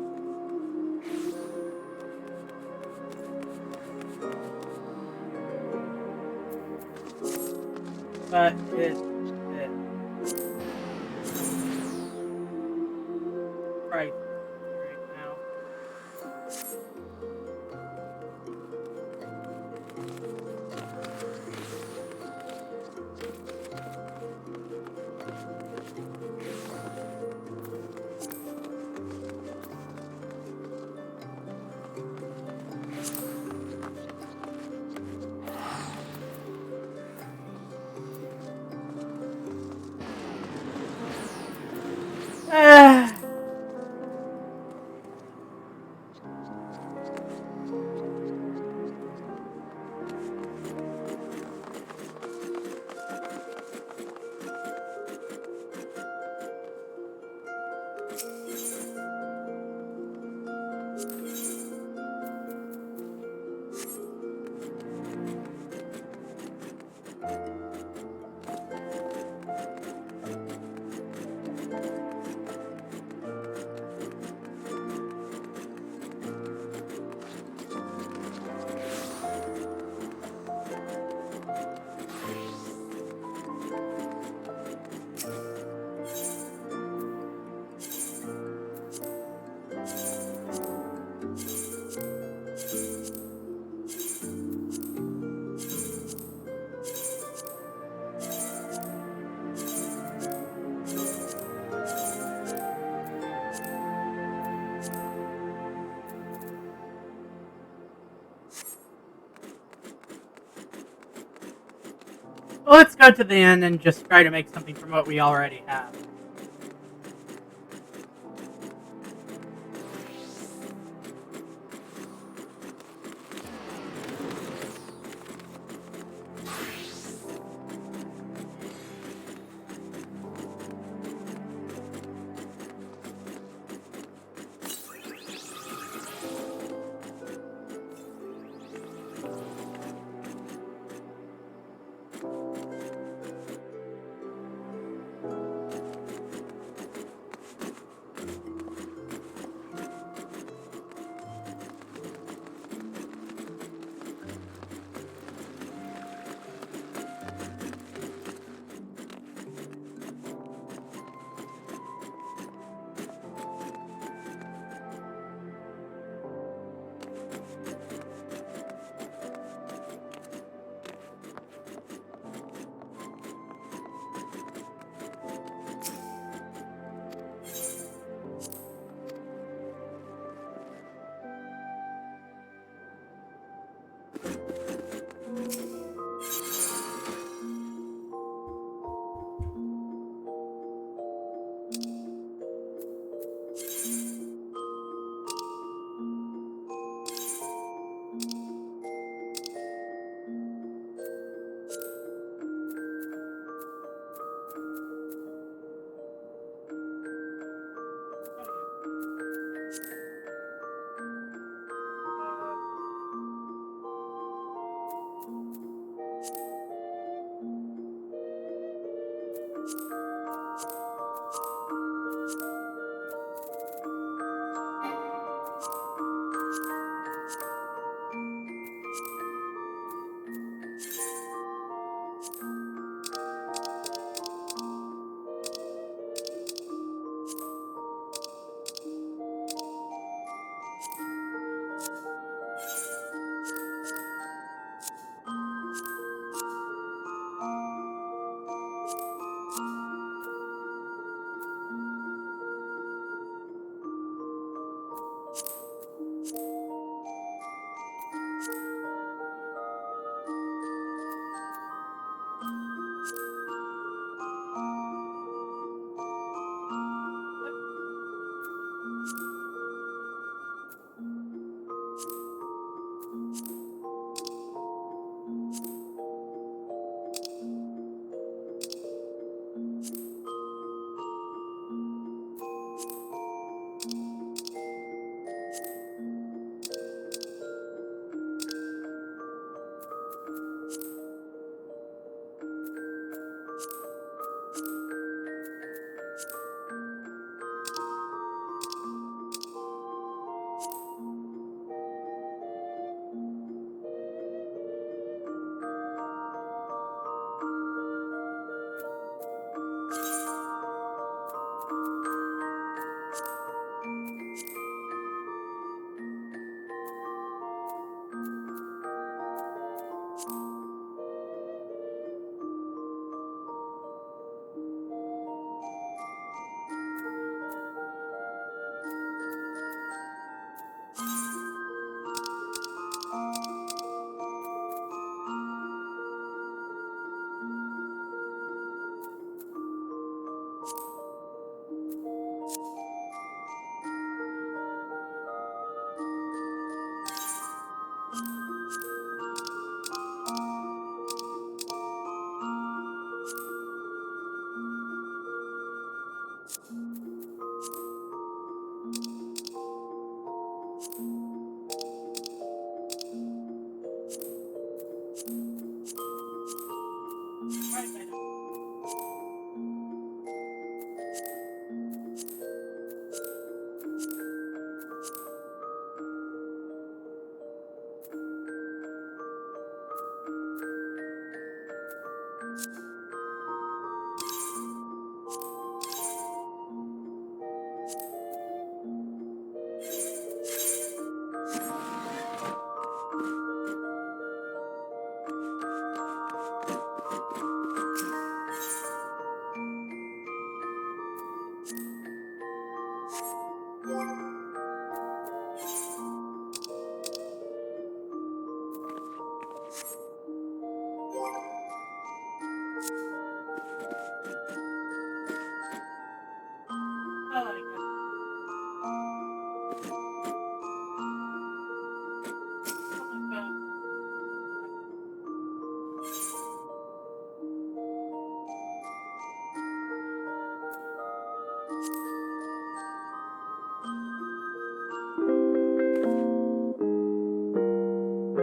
But it's it. Price right now. Ah. Well, let's go to the end and just try to make something from what we already have.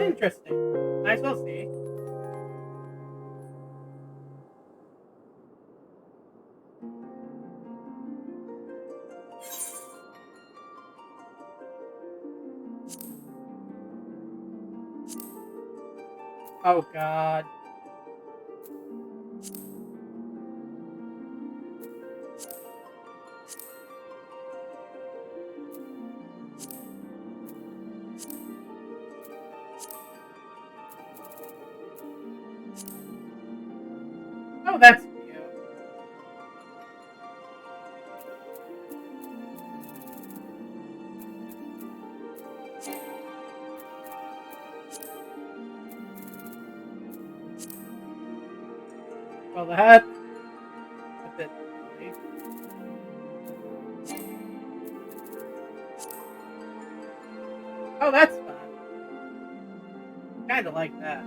Interesting. Might as well see. Oh god. Oh, that's cute. Well, that's a bit silly. Oh, that's fun. Kinda like that.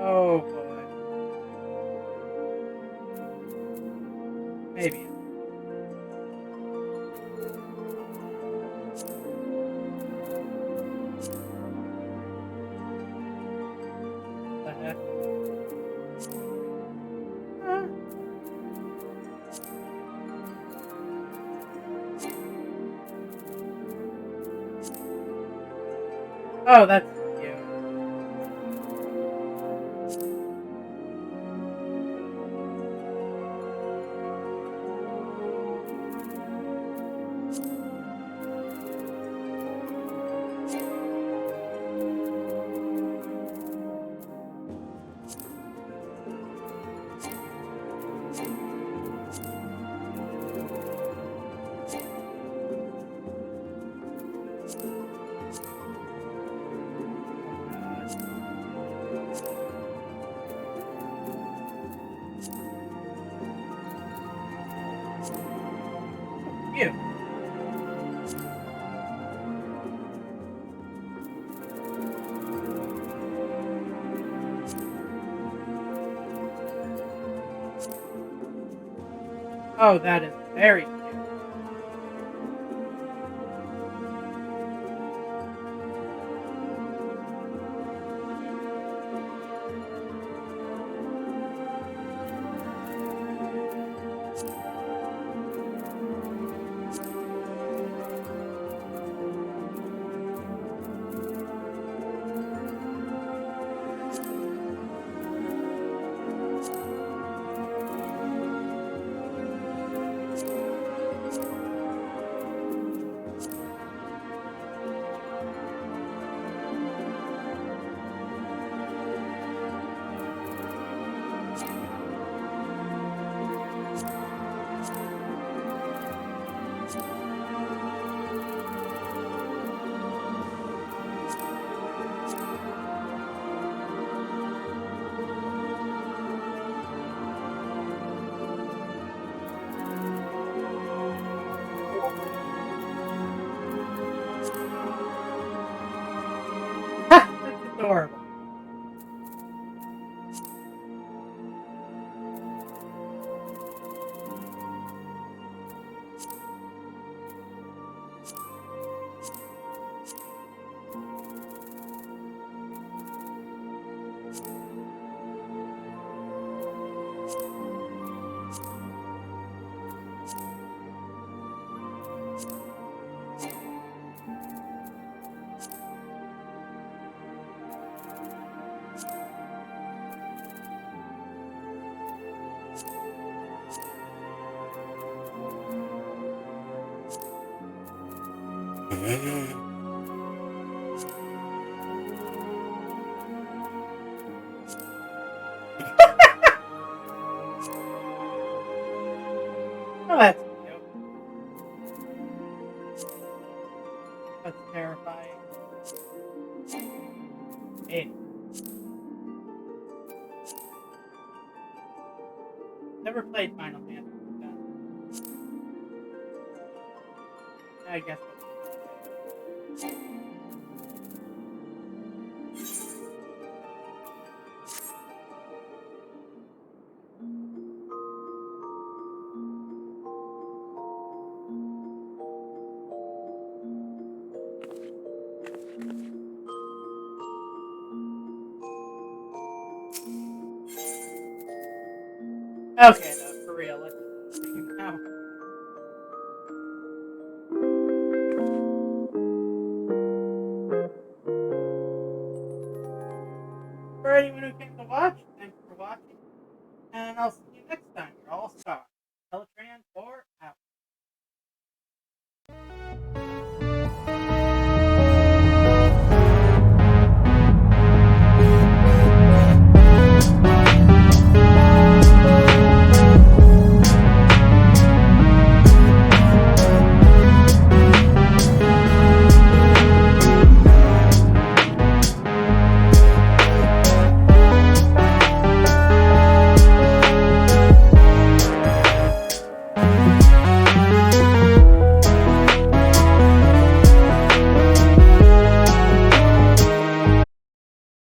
Oh boy. Maybe. The heck? Huh? Oh, that's cute. Cute. Oh, that is very cute. Ha! That's adorable. Oh, that's cute. That's terrifying. Hey. Never played Final Fantasy. I guess. Okay, though, for real, let's take him now. For anyone who came to watch, thanks for watching, and I'll see you next time. You're all stars.